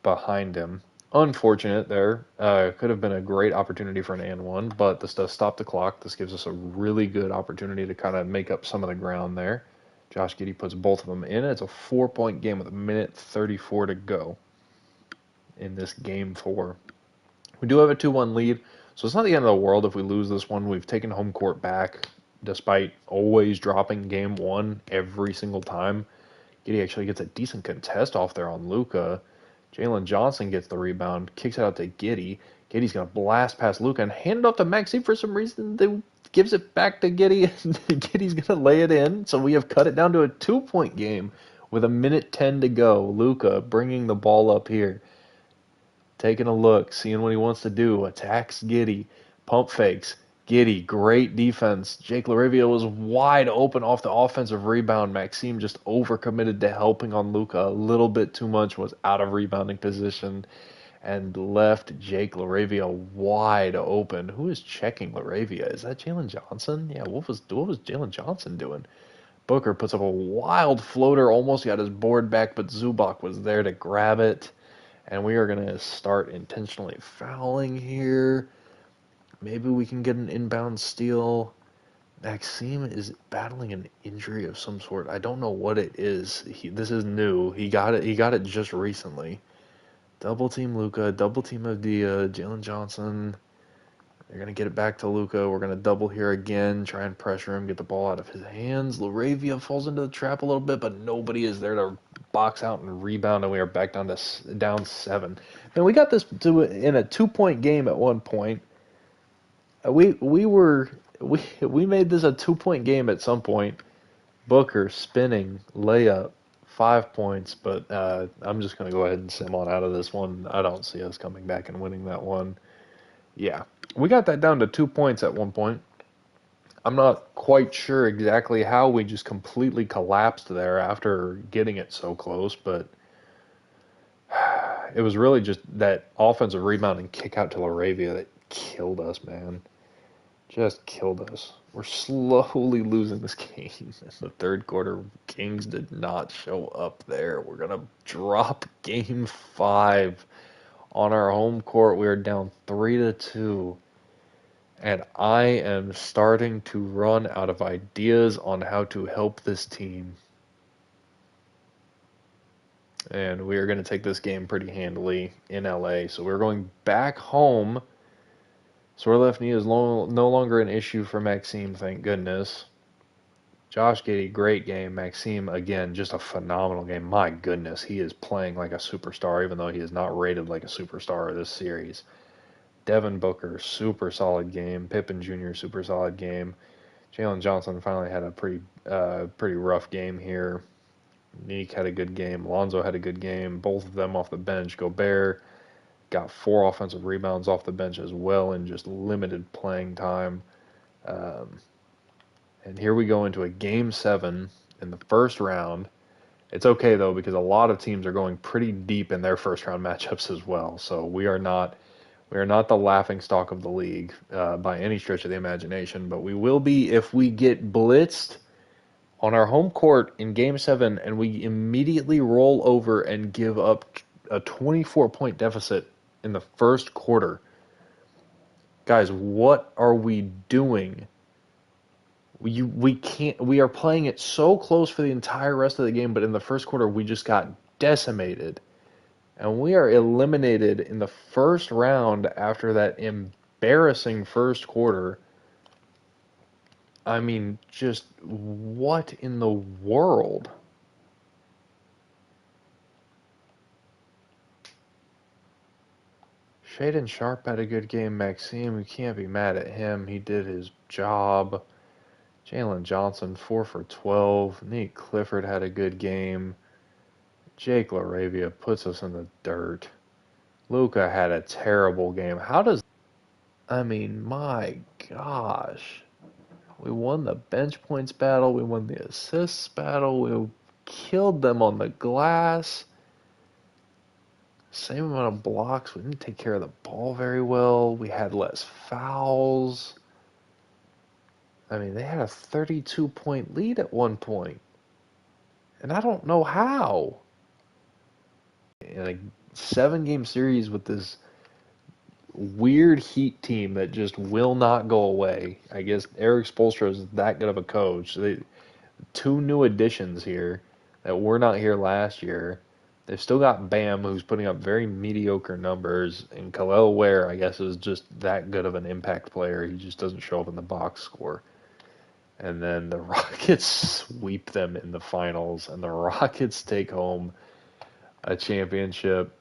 behind him. Unfortunate there. Could have been a great opportunity for an and one, but this does stop the clock. This gives us a really good opportunity to kind of make up some of the ground there. Josh Giddey puts both of them in. It's a 4-point game with a minute 34 to go in this game 4. We do have a 2-1 lead, so it's not the end of the world if we lose this one. We've taken home court back despite always dropping game 1 every single time. Giddey actually gets a decent contest off there on Luca. Jalen Johnson gets the rebound, kicks it out to Giddey. Giddey's going to blast past Luca and hand it off to Maxime for some reason. They gives it back to Giddey, and Giddey's going to lay it in. So we have cut it down to a 2-point game with a minute 10 to go. Luca bringing the ball up here. Taking a look, seeing what he wants to do. Attacks Giddey. Pump fakes. Giddey, great defense. Jake LaRavia was wide open off the offensive rebound. Maxime just overcommitted to helping on Luca a little bit too much, was out of rebounding position, and left Jake LaRavia wide open. Who is checking LaRavia? Is that Jalen Johnson? Yeah, what was Jalen Johnson doing? Booker puts up a wild floater, almost got his board back, but Zubac was there to grab it. And we are going to start intentionally fouling here. Maybe we can get an inbound steal. Maxime is battling an injury of some sort. I don't know what it is. This is new. He got it just recently. Double team Luca, double team Avdia, Jalen Johnson. They're going to get it back to Luca. We're going to double here again, try and pressure him, get the ball out of his hands. LaRavia falls into the trap a little bit, but nobody is there to box out and rebound, and we are back down 7. And we got this in a 2-point game at one point. We made this a 2-point game at some point. Booker spinning layup, 5 points, but I'm just going to go ahead and sim on out of this one. I don't see us coming back and winning that one. Yeah, we got that down to 2 points at one point. I'm not quite sure exactly how we just completely collapsed there after getting it so close, but it was really just that offensive rebound and kick out to LaRavia that killed us, man. Just killed us. We're slowly losing this game. In the third quarter, Kings did not show up there. We're going to drop game 5 on our home court. We are down 3-2. And I am starting to run out of ideas on how to help this team. And we are going to take this game pretty handily in LA. So we're going back home. Sore left knee is no longer an issue for Maxime, thank goodness. Josh Giddey, great game. Maxime, again, just a phenomenal game. My goodness, he is playing like a superstar, even though he is not rated like a superstar this series. Devin Booker, super solid game. Pippen Jr., super solid game. Jalen Johnson finally had a pretty rough game here. Neek had a good game. Lonzo had a good game. Both of them off the bench. Gobert got 4 offensive rebounds off the bench as well in just limited playing time. And here we go into a game 7 in the first round. It's okay though because a lot of teams are going pretty deep in their first round matchups as well. So we are not the laughing stock of the league by any stretch of the imagination, but we will be if we get blitzed on our home court in Game 7 and we immediately roll over and give up a 24-point deficit in the first quarter. Guys, what are we doing? We can't. We are playing it so close for the entire rest of the game, but in the first quarter we just got decimated. And we are eliminated in the first round after that embarrassing first quarter. I mean, just what in the world? Shaden Sharp had a good game. Maxime, you can't be mad at him. He did his job. Jalen Johnson, 4 for 12. Nate Clifford had a good game. Jake LaRavia puts us in the dirt. Luka had a terrible game. I mean, my gosh. We won the bench points battle. We won the assists battle. We killed them on the glass. Same amount of blocks. We didn't take care of the ball very well. We had less fouls. I mean, they had a 32-point lead at one point. And I don't know how. In a 7-game series with this weird Heat team that just will not go away. I guess Eric Spoelstra is that good of a coach. 2 new additions here that were not here last year. They've still got Bam, who's putting up very mediocre numbers, and Khalil Ware, I guess, is just that good of an impact player. He just doesn't show up in the box score. And then the Rockets sweep them in the finals, and the Rockets take home a championship.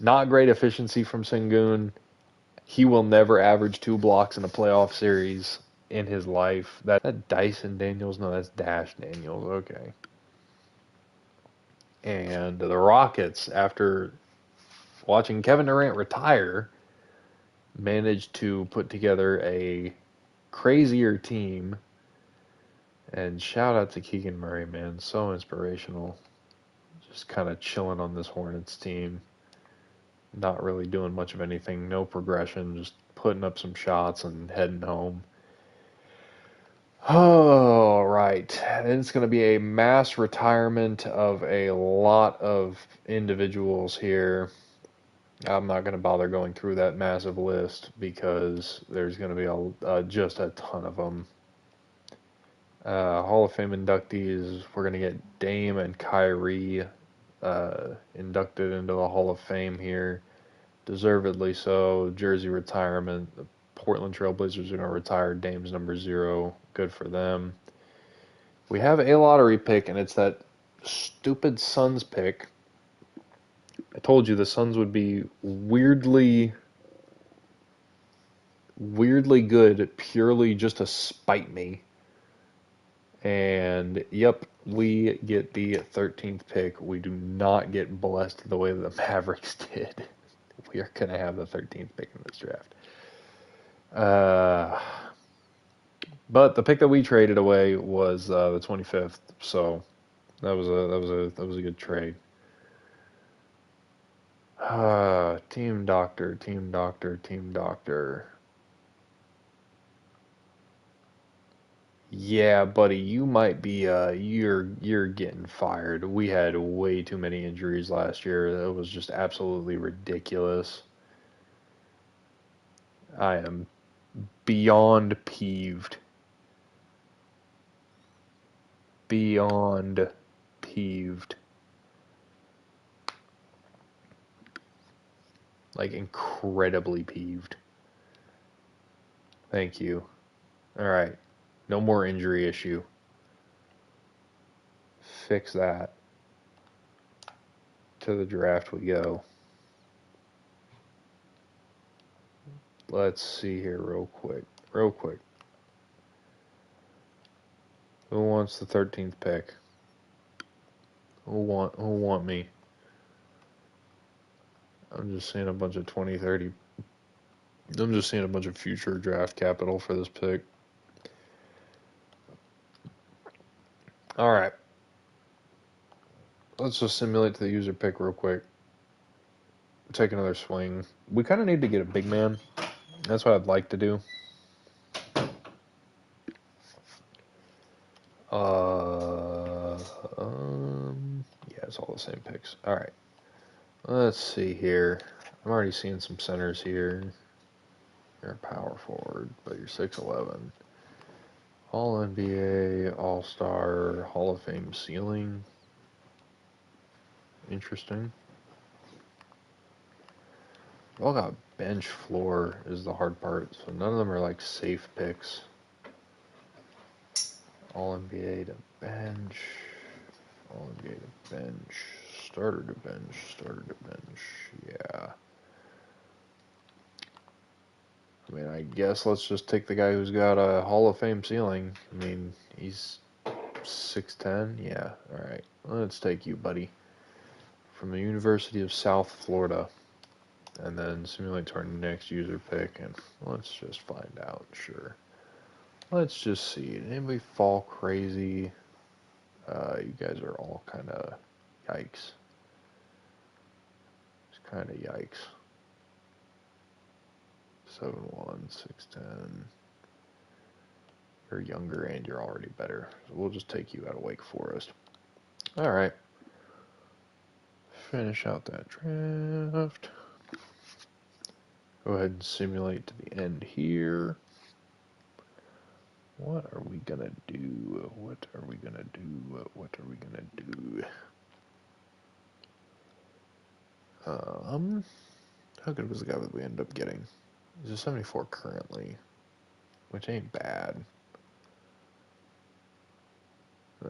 Not great efficiency from Sengun. He will never average 2 blocks in a playoff series in his life. That Dyson Daniels? No, that's Dash Daniels. Okay. And the Rockets, after watching Kevin Durant retire, managed to put together a crazier team. And shout out to Keegan Murray, man. So inspirational. Just kind of chilling on this Hornets team. Not really doing much of anything. No progression. Just putting up some shots and heading home. Oh, right. And it's going to be a mass retirement of a lot of individuals here. I'm not going to bother going through that massive list because there's going to be just a ton of them. Hall of Fame inductees, we're going to get Dame and Kyrie inducted into the Hall of Fame here. Deservedly so. Jersey retirement. The Portland Trail Blazers are going to retire Dame's number 0. Good for them. We have a lottery pick, and it's that stupid Suns pick. I told you the Suns would be weirdly good purely just to spite me. And, yep, we get the 13th pick. We do not get blessed the way the Mavericks did. We are going to have the 13th pick in this draft. But the pick that we traded away was the 25th, so that was a good trade. Team doctor. Yeah, buddy, you might be you're getting fired. We had way too many injuries last year. It was just absolutely ridiculous. I am beyond peeved. Beyond peeved. Like incredibly peeved. Thank you. All right. No more injury issue. Fix that. To the draft we go. Let's see here real quick. Real quick. Who wants the 13th pick? Who want me? I'm just seeing a bunch of 2030. I'm just seeing a bunch of future draft capital for this pick. All right. Let's just simulate the user pick real quick. Take another swing. We kind of need to get a big man. That's what I'd like to do. Yeah, it's all the same picks. All right. Let's see here. I'm already seeing some centers here. You're a power forward, but you're 6'11". All NBA, All Star, Hall of Fame ceiling. Interesting. All got bench floor is the hard part, so none of them are like safe picks. All NBA to bench. All NBA to bench. Starter to bench. Starter to bench. Yeah. I mean, I guess let's just take the guy who's got a Hall of Fame ceiling. I mean, he's 6'10". Yeah, all right. Let's take you, buddy. From the University of South Florida. And then simulate to our next user pick, and let's just find out. Sure. Let's just see. Did anybody fall crazy? You guys are all kind of yikes. It's kind of yikes. 7'1", 6'10". You're younger and you're already better. So we'll just take you out of Wake Forest. All right. Finish out that draft. Go ahead and simulate to the end here. What are we gonna do? What are we gonna do? What are we gonna do? How good was the guy that we ended up getting? He's a 74 currently, which ain't bad.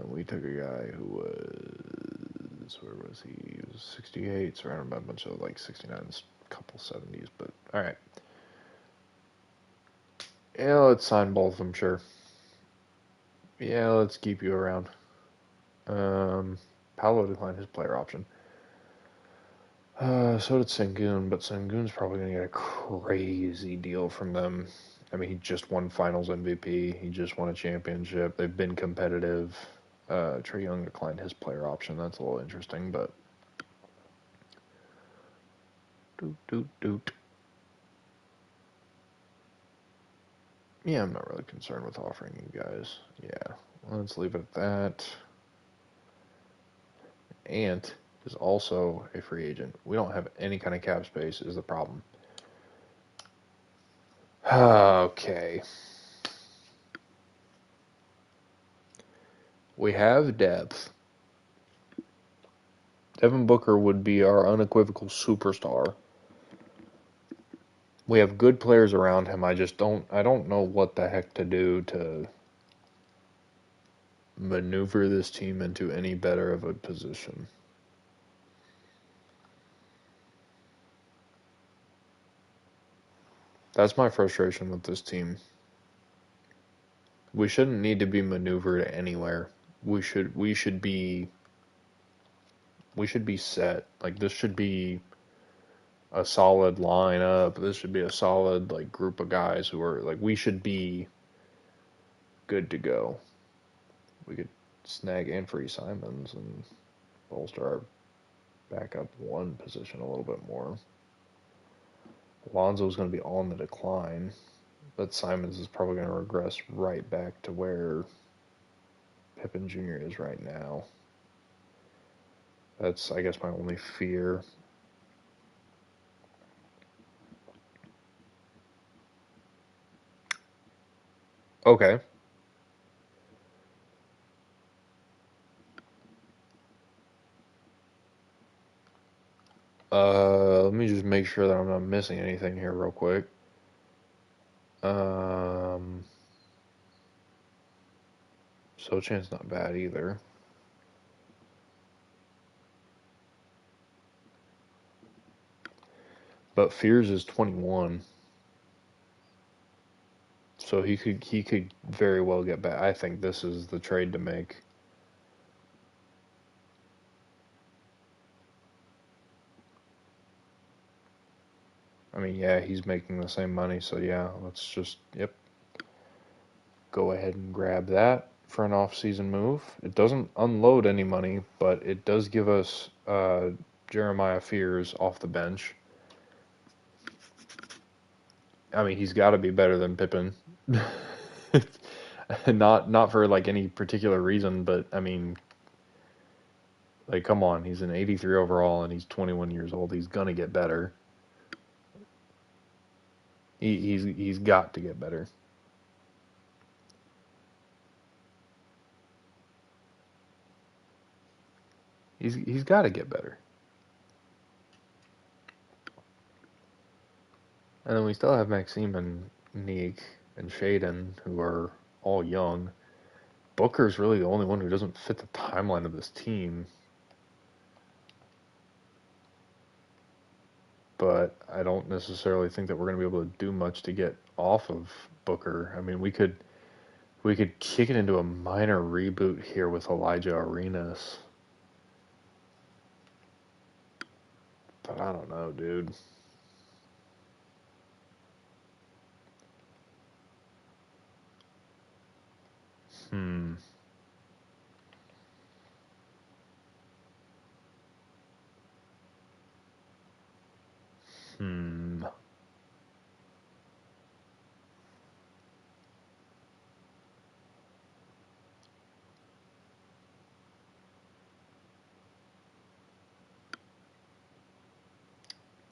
We took a guy who was, where was he? He was 68, surrounded by a bunch of like 69s, couple 70s, but alright. Yeah, let's sign both of them, sure. Yeah, let's keep you around. Paolo declined his player option. So did Sengun, but Sengun's probably going to get a crazy deal from them. I mean, he just won Finals MVP. He just won a championship. They've been competitive. Trae Young declined his player option. That's a little interesting, but doot. Yeah, I'm not really concerned with offering you guys. Yeah, let's leave it at that. Ant is also a free agent. We don't have any kind of cap space is the problem. Okay. We have depth. Devin Booker would be our unequivocal superstar. We have good players around him. I don't know what the heck to do to maneuver this team into any better of a position. That's my frustration with this team. We shouldn't need to be maneuvered anywhere. We should be set. Like this should be a solid lineup. This should be a solid like group of guys who are like we should be good to go. We could snag Anfernee Simons and bolster our backup one position a little bit more. Lonzo's going to be on the decline, but Simons is probably going to regress right back to where Pippen Jr. is right now. That's, I guess, my only fear. Okay. Let me just make sure that I'm not missing anything here real quick. Sochan's not bad either. But Fears is 21. So he could very well get back. I think this is the trade to make. I mean, yeah, he's making the same money, so yeah, let's just, yep, go ahead and grab that for an off-season move. It doesn't unload any money, but it does give us Jeremiah Fears off the bench. I mean, he's got to be better than Pippen. Not for like any particular reason, but I mean, like, come on, he's an 83 overall and he's 21 years old. He's gonna get better. He's got to get better. He's got to get better. And then we still have Maxime and Neek and Shaden, who are all young. Booker's really the only one who doesn't fit the timeline of this team. But I don't necessarily think that we're going to be able to do much to get off of Booker. I mean, we could kick it into a minor reboot here with Elijah Arenas. But I don't know, dude. Hmm. Hmm.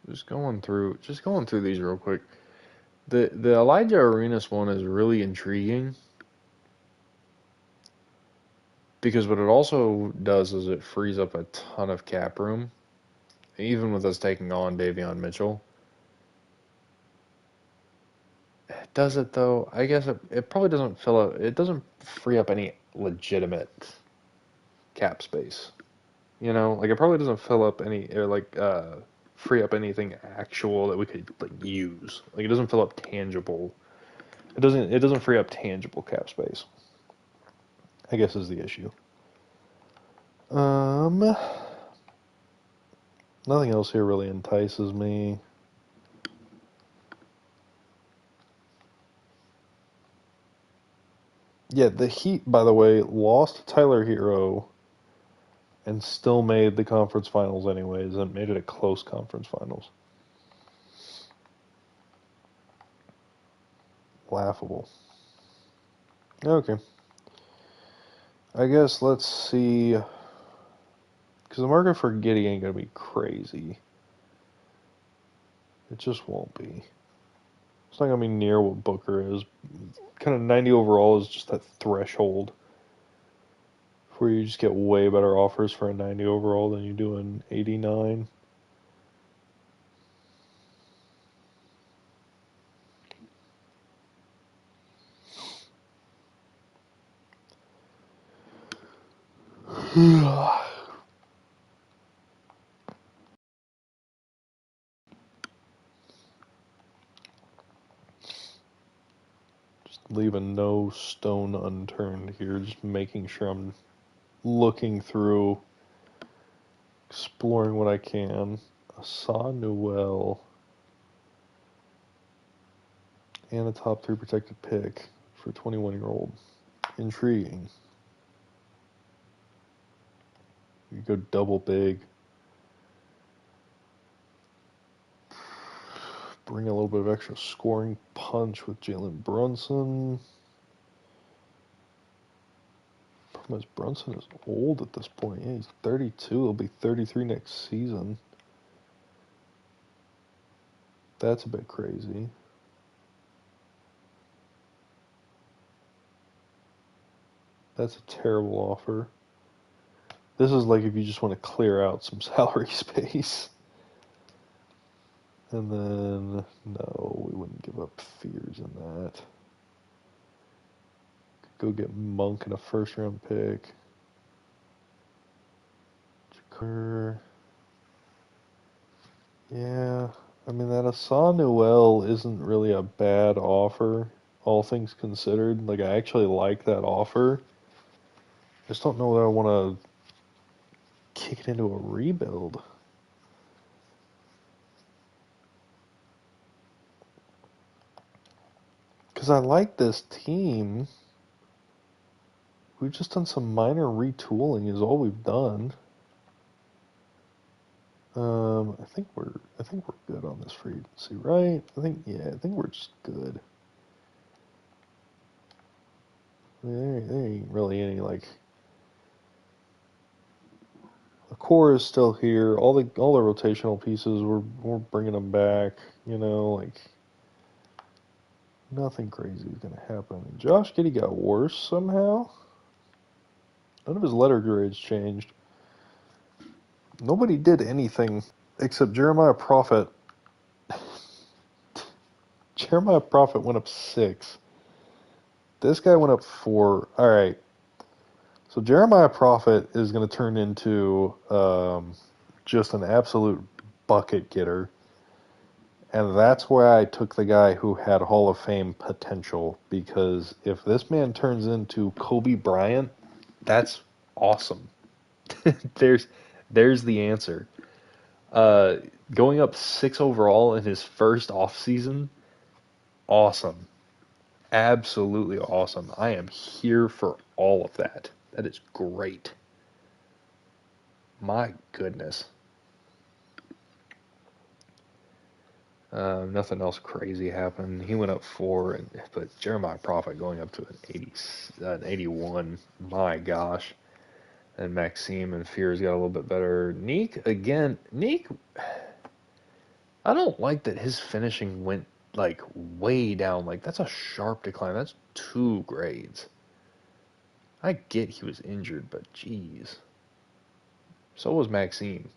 Just going through these real quick. The Elijah Arenas one is really intriguing because what it also does is it frees up a ton of cap room, even with us taking on Davion Mitchell. Does it though? I guess it probably doesn't fill up. It doesn't free up any legitimate cap space. You know, like it probably doesn't fill up any or like free up anything actual that we could like use. Like it doesn't fill up tangible. It doesn't free up tangible cap space. I guess is the issue. Um, Nothing else here really entices me. Yeah, the Heat, by the way, lost Tyler Hero and still made the conference finals anyways, and made it a close conference finals. Laughable. Okay. I guess let's see. Because the market for Giddey ain't going to be crazy. It just won't be. It's not going to be near what Booker is. Kind of 90 overall is just that threshold where you just get way better offers for a 90 overall than you do an 89. Just leaving no stone unturned here, just making sure I'm looking through, exploring what I can. Asa Noel and a top 3 protected pick for a 21-year-old. Intriguing. You go double big. Bring a little bit of extra scoring punch with Jalen Brunson. Problem is, Brunson is old at this point. Yeah, he's 32. He'll be 33 next season. That's a bit crazy. That's a terrible offer. This is like if you just want to clear out some salary space. And then, no, we wouldn't give up Fears in that. Could Go get Monk and a first-round pick. Yeah, I mean, that Asa Noel isn't really a bad offer, all things considered. Like, I actually like that offer. Just don't know that I want to kick it into a rebuild. Because I like this team. We've just done some minor retooling is all we've done. I think we're good on this free agency, right? I think we're just good. I mean, there ain't really any like the core is still here. All the rotational pieces we're bringing them back. You know, like nothing crazy is gonna happen. And Josh Giddey got worse somehow. None of his letter grades changed. Nobody did anything except Jeremiah Prophet. Jeremiah Prophet went up 6. This guy went up 4. All right. So Jeremiah Prophet is going to turn into just an absolute bucket getter. And that's why I took the guy who had Hall of Fame potential. Because if this man turns into Kobe Bryant, that's awesome. there's the answer. Uh, Going up 6 overall in his first offseason, awesome. Absolutely awesome. I am here for all of that. That is great. My goodness. Nothing else crazy happened. He went up 4, but Jeremiah Prophet going up to an 81. My gosh. And Maxime and Fears got a little bit better. Neek, again, I don't like that his finishing went like way down. Like that's a sharp decline. That's 2 grades. I get he was injured, but geez. So was Maxime.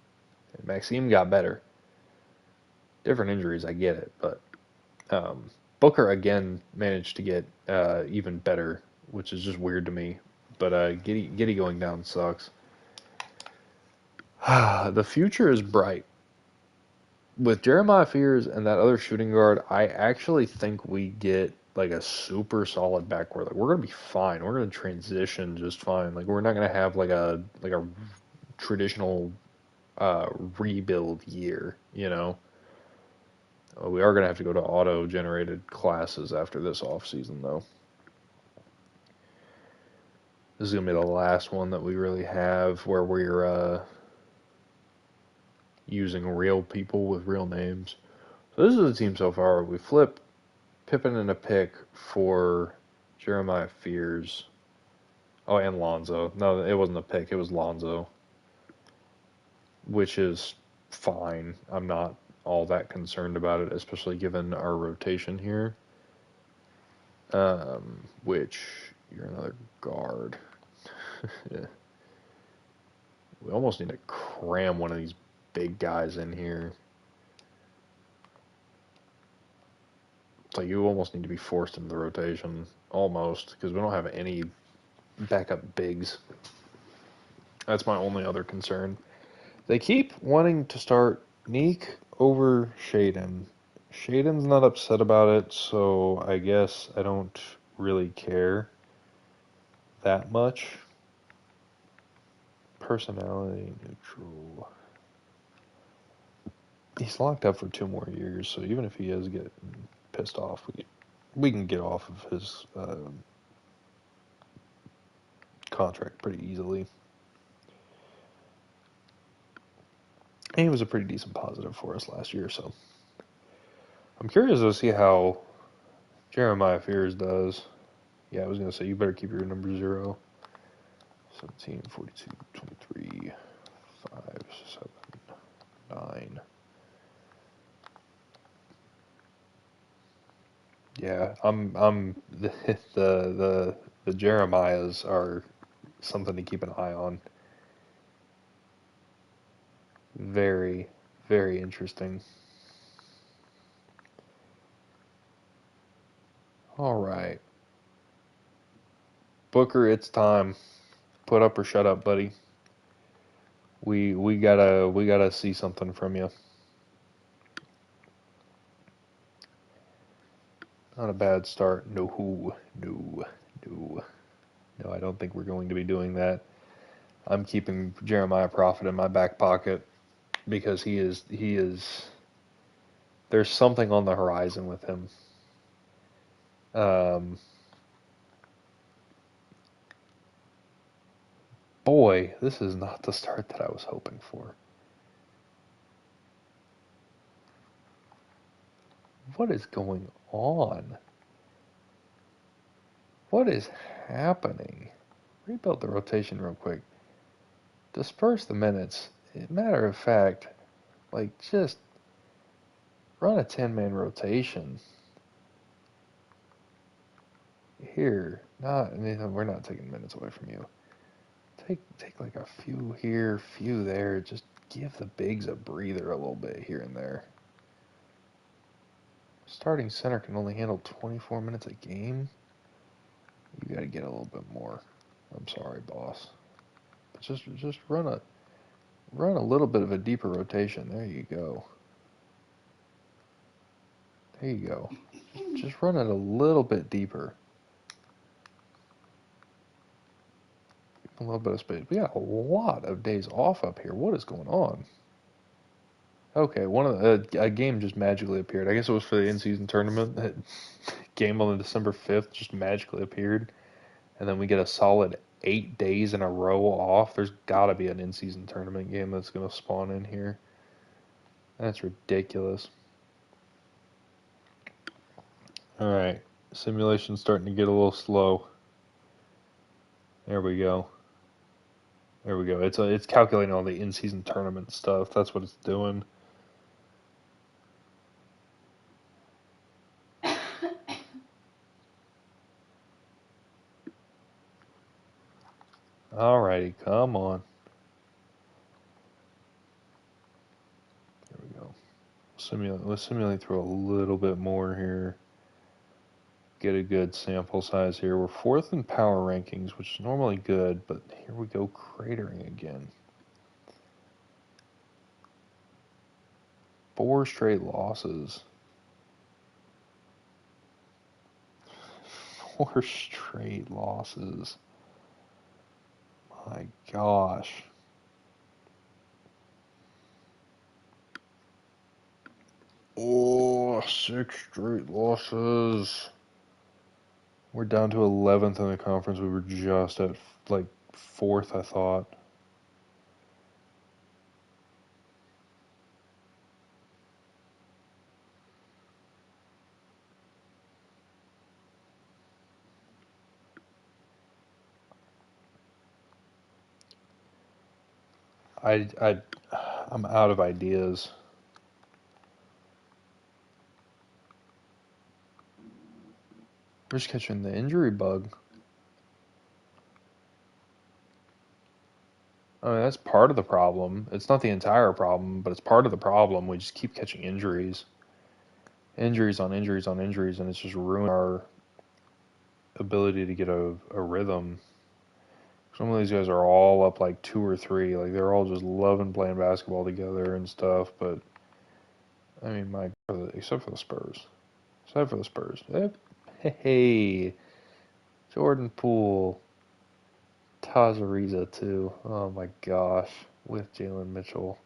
And Maxime got better. Different injuries, I get it, but Booker again managed to get even better, which is just weird to me. But Giddy going down sucks. The future is bright. With Jeremiah Fears and that other shooting guard, I actually think we get like a super solid backcourt. Like we're gonna be fine. We're gonna transition just fine. Like we're not gonna have like a traditional rebuild year. You know, we are gonna have to go to auto-generated classes after this off season though. This is gonna be the last one that we really have where we're using real people with real names. So this is the team so far. We flip Pippen and a pick for Jeremiah Fears. Oh, and Lonzo. No, it wasn't a pick. It was Lonzo, which is fine. I'm not all that concerned about it, especially given our rotation here. Which you're another guard. Yeah. We almost need to cram one of these big guys in here. It's like you almost need to be forced into the rotation, almost, because we don't have any backup bigs. That's my only other concern. They keep wanting to start Neek over Shaden. Shaden's not upset about it, so I guess I don't really care that much. Personality neutral. He's locked up for 2 more years, so even if he is getting pissed off, we can get off of his contract pretty easily. And he was a pretty decent positive for us last year, so I'm curious to see how Jeremiah Fears does. Yeah, I was going to say, you better keep your number 0. 17, 42, 23, 5, 7, 9. Yeah, I'm the Jeremiahs are something to keep an eye on. Very, very interesting. All right. Booker, it's time. Put up or shut up, buddy. We gotta see something from you. Not a bad start. No. I don't think we're going to be doing that. I'm keeping Jeremiah Prophet in my back pocket because he is. There's something on the horizon with him. Boy, this is not the start that I was hoping for. What is going on? What is happening? Rebuild the rotation real quick. Disperse the minutes. Matter of fact, like just run a 10-man rotation. Here, we're not taking minutes away from you. Take like a few here, few there. Just give the bigs a breather a little bit here and there. Starting center can only handle 24 minutes a game. You got to get a little bit more. I'm sorry, boss. But just run a little bit of a deeper rotation. There you go. There you go. Just run it a little bit deeper. A little bit of space. We got a lot of days off up here. What is going on? Okay, a game just magically appeared. I guess it was for the in-season tournament. That game on the December 5th just magically appeared, and then we get a solid 8 days in a row off. There's got to be an in-season tournament game that's going to spawn in here. That's ridiculous. All right, simulation's starting to get a little slow. There we go. There we go. It's calculating all the in-season tournament stuff. That's what it's doing. Alrighty, come on. There we go. Let's simulate through a little bit more here. Get a good sample size here. We're 4th in power rankings, which is normally good, but here we go cratering again. 4 straight losses. 4 straight losses. My gosh. Oh, 6 straight losses. We're down to 11th in the conference. We were just at like 4th, I thought. I'm out of ideas. We're just catching the injury bug. I mean, that's part of the problem. It's not the entire problem, but it's part of the problem. We just keep catching injuries. Injuries on injuries on injuries, and it's just ruining our ability to get a rhythm. Some of these guys are all up like 2 or 3. Like, they're all just loving playing basketball together and stuff, but, I mean, except for the Spurs. Except for the Spurs. Hey, Jordan Poole. Taj Ariza, too. Oh, my gosh. With Jalen Mitchell.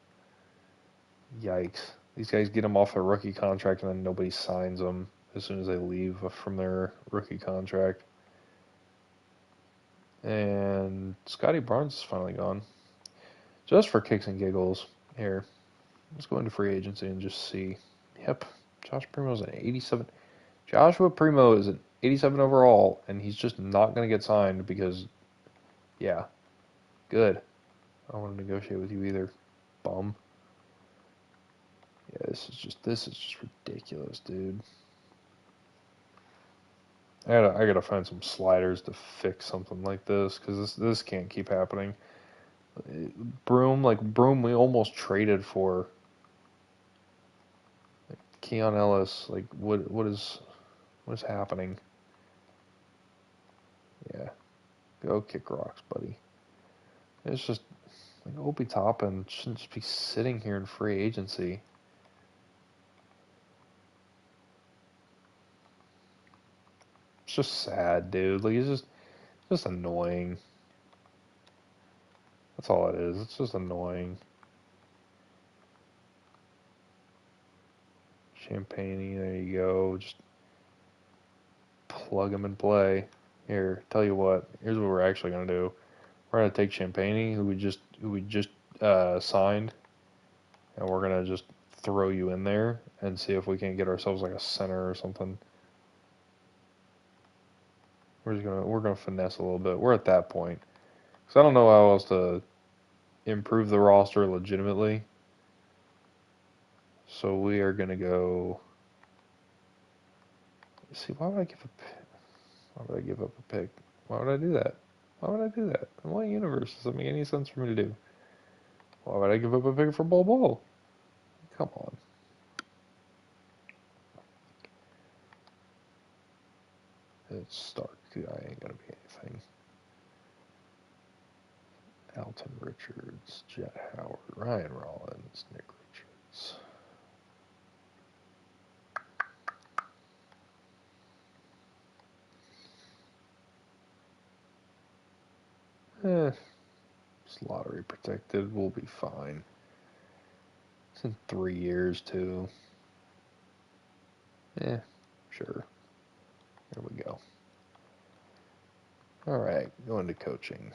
Yikes. These guys get them off a rookie contract and then nobody signs them as soon as they leave from their rookie contract. And Scotty Barnes is finally gone. Just for kicks and giggles, here, let's go into free agency and just see. Yep, Josh Primo's an 87. Joshua Primo is an 87 overall, and he's just not going to get signed because, yeah, good. I don't want to negotiate with you either, bum. Yeah, this is just ridiculous, dude. I gotta find some sliders to fix something like this because this can't keep happening. Broom, we almost traded for Keon Ellis. Like, what is happening? Yeah, Go kick rocks, buddy. It's just like Obi Toppin shouldn't just be sitting here in free agency. It's just sad, dude. Like, it's just annoying. That's all it is. It's just annoying. Champagne, there you go. Just plug him and play. Here, tell you what. Here's what we're actually gonna do. We're gonna take Champagne, who we just signed, and we're gonna just throw you in there and see if we can't get ourselves like a center or something. We're gonna finesse a little bit. We're at that point. Because I don't know how else to improve the roster legitimately. So we are gonna go. See, why would I give Why would I give up a pick? Why would I do that? Why would I do that? In what universe does it make any sense for me to do? Why would I give up a pick for Bol? Come on. It's Stark. I ain't gonna be anything. Alton Richards, Jet Howard, Ryan Rollins, Nick Richards. It's lottery protected. We'll be fine. It's in 3 years, too. Sure. There we go. Alright, going to coaching.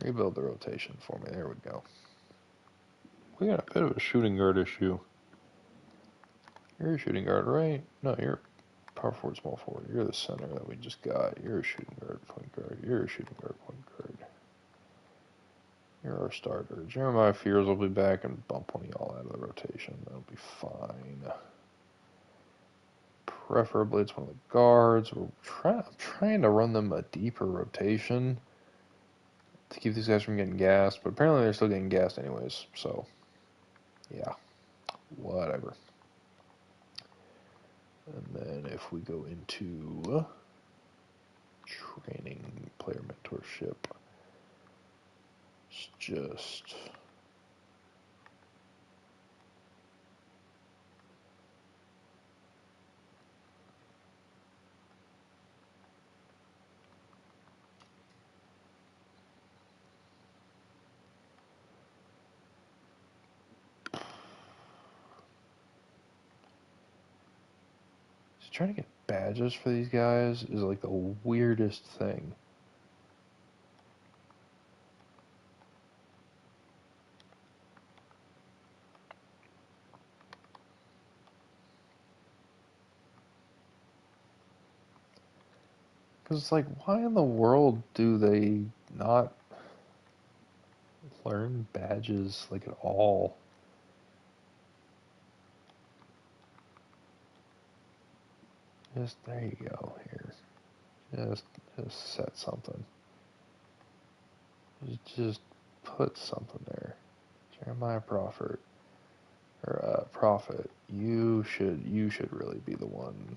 Rebuild the rotation for me. There we go. We got a bit of a shooting guard issue. You're a shooting guard, right? No, you're power forward, small forward. You're the center that we just got. You're a shooting guard, point guard. You're a shooting guard, point guard. You're our starter. Jeremiah Fears will be back and bump one of y'all out of the rotation. That'll be fine. Preferably it's one of the guards. I'm trying to run them a deeper rotation to keep these guys from getting gassed, but apparently they're still getting gassed anyways, so yeah, whatever. And then if we go into training, player mentorship, it's just trying to get badges for these guys is like the weirdest thing. Because it's like, why in the world do they not learn badges like at all? Just, there you go, here. Just set something. Just put something there. Jeremiah Prophet. Prophet. You should really be the one.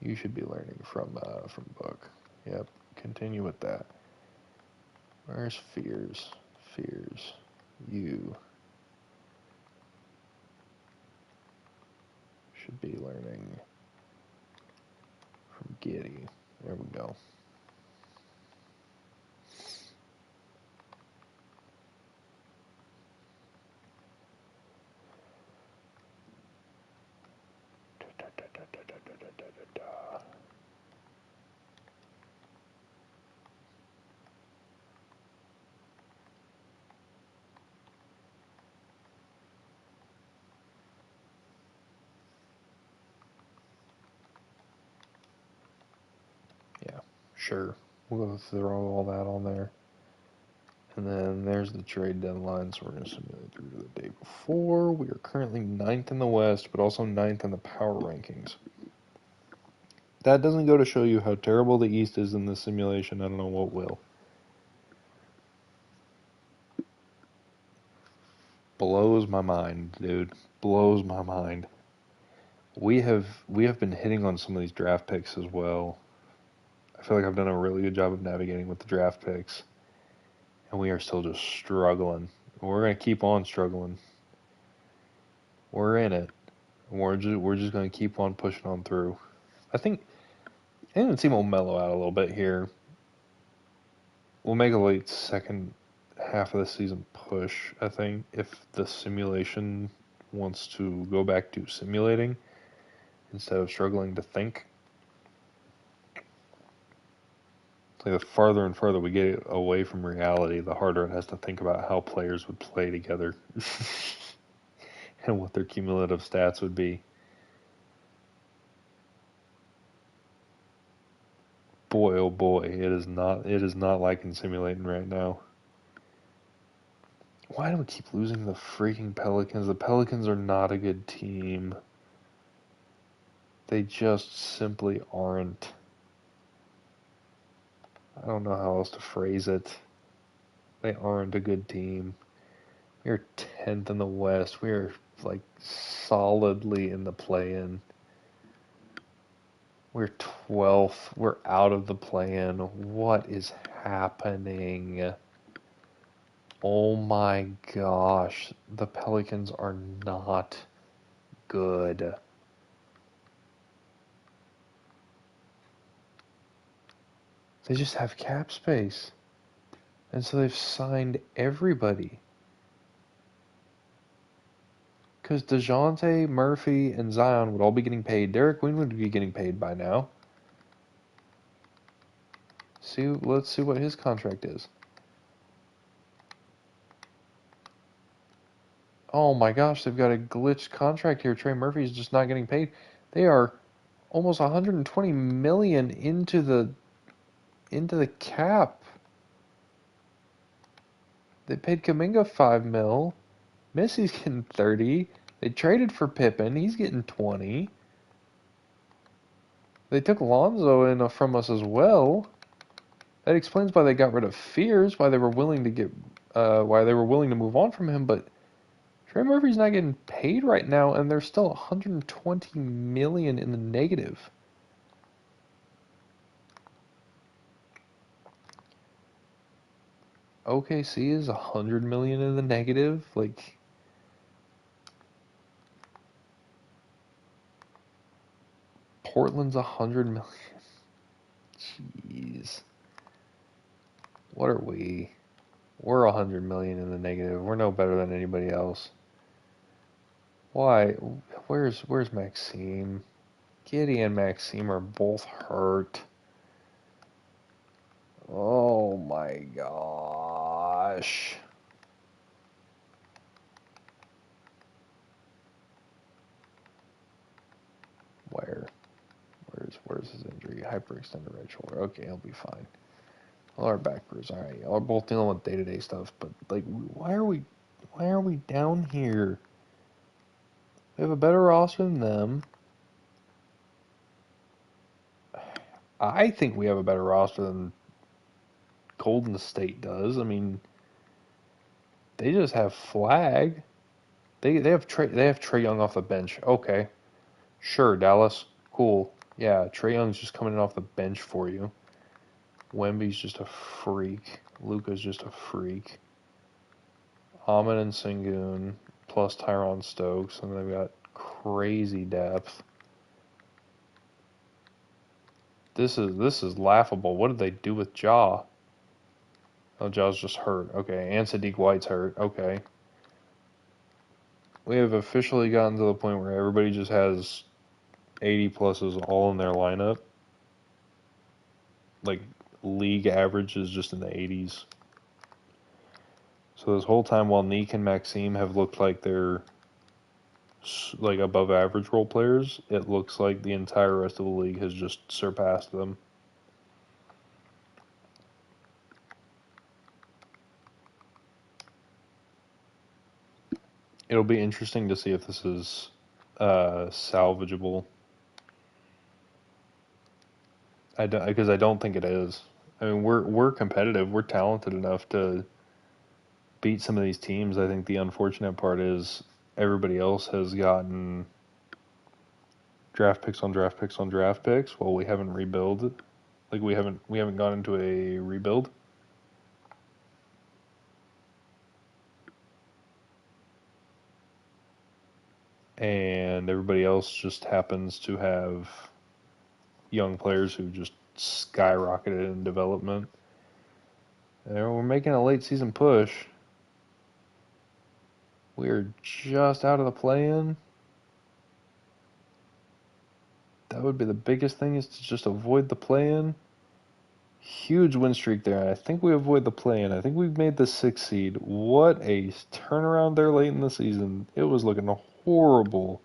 You should be learning from Book. Yep, continue with that. Where's Fears? Fears. You should be learning from Giddy. There we go. Yeah, sure. We'll throw all that on there. And then there's the trade deadline, so we're going to simulate through to the day before. We are currently 9th in the West, but also 9th in the power rankings. That doesn't go to show you how terrible the East is in this simulation. I don't know what will. Blows my mind, dude. Blows my mind. We have been hitting on some of these draft picks as well. I feel like I've done a really good job of navigating with the draft picks, and we are still just struggling. We're gonna keep on struggling. We're in it. We're just gonna keep on pushing on through. I think the team will mellow out a little bit here. We'll make a late second half of the season push, I think, if the simulation wants to go back to simulating instead of struggling to think. Like the farther and farther we get away from reality, the harder it has to think about how players would play together and what their cumulative stats would be. Boy, oh boy, it is not like in simulating right now. Why do we keep losing the freaking Pelicans? The Pelicans are not a good team. They just simply aren't. I don't know how else to phrase it. They aren't a good team. We're 10th in the West. We're like solidly in the play-in. We're 12th. We're out of the play-in. What is happening? Oh my gosh. The Pelicans are not good. They just have cap space. And so they've signed everybody. Because DeJounte, Murphy, and Zion would all be getting paid. Derek Queen would be getting paid by now. Let's see what his contract is. Oh my gosh, they've got a glitched contract here. Trey Murphy's just not getting paid. They are almost 120 million into the cap. They paid Kuminga 5 mil. Missy's getting 30. They traded for Pippen. He's getting 20. They took Lonzo in from us as well. That explains why they got rid of Fears, why they were willing to move on from him. But Trey Murphy's not getting paid right now, and they're still 120 million in the negative. OKC is 100 million in the negative. Like, Portland's 100 million. Jeez. What are we? We're 100 million in the negative. We're no better than anybody else. Why? Where's Maxime? Giddy and Maxime are both hurt. Oh my gosh. Where's his injury? Hyperextended right shoulder. Okay, he'll be fine. All our back bruise. All right, y'all are both dealing with day-to-day stuff, but like, why are we down here? We have a better roster than them. I think we have a better roster than Golden State does. I mean, they just have Flag. They have Trae Young off the bench. Okay, sure, Dallas, cool. Yeah, Trae Young's just coming in off the bench for you. Wemby's just a freak. Luka's just a freak. Ahmed and Sengun plus Tyron Stokes, and they've got crazy depth. This is laughable. What did they do with Ja? Oh, Ja's just hurt. Okay, and Sadiq White's hurt. Okay. We have officially gotten to the point where everybody just has 80 pluses all in their lineup. Like, league average is just in the 80s. So this whole time while Neek and Maxime have looked like they're like above average role players, it looks like the entire rest of the league has just surpassed them. It'll be interesting to see if this is salvageable. Because I don't think it is. I mean, we're competitive. We're talented enough to beat some of these teams. I think the unfortunate part is everybody else has gotten draft picks on draft picks on draft picks while we haven't rebuilt. Like we haven't gone into a rebuild. And everybody else just happens to have young players who just skyrocketed in development. And we're making a late season push. We are just out of the play-in. That would be the biggest thing, is to just avoid the play-in. Huge win streak there. I think we avoid the play-in. I think we've made the 6th seed. What a turnaround there late in the season. It was looking horrible.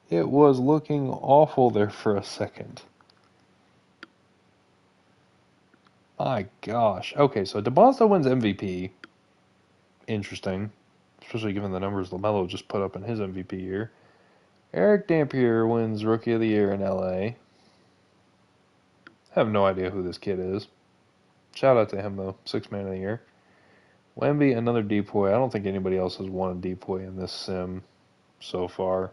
It was looking awful there for a second. My gosh. Okay, so DeBonsta wins MVP. Interesting. Especially given the numbers LaMelo just put up in his MVP year. Eric Dampier wins Rookie of the Year in LA. I have no idea who this kid is. Shout out to him, though. 6th man of the year. Wemby, another depoy. I don't think anybody else has won a depoy in this sim so far.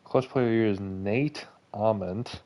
Clutch player of the year is Nate Ament.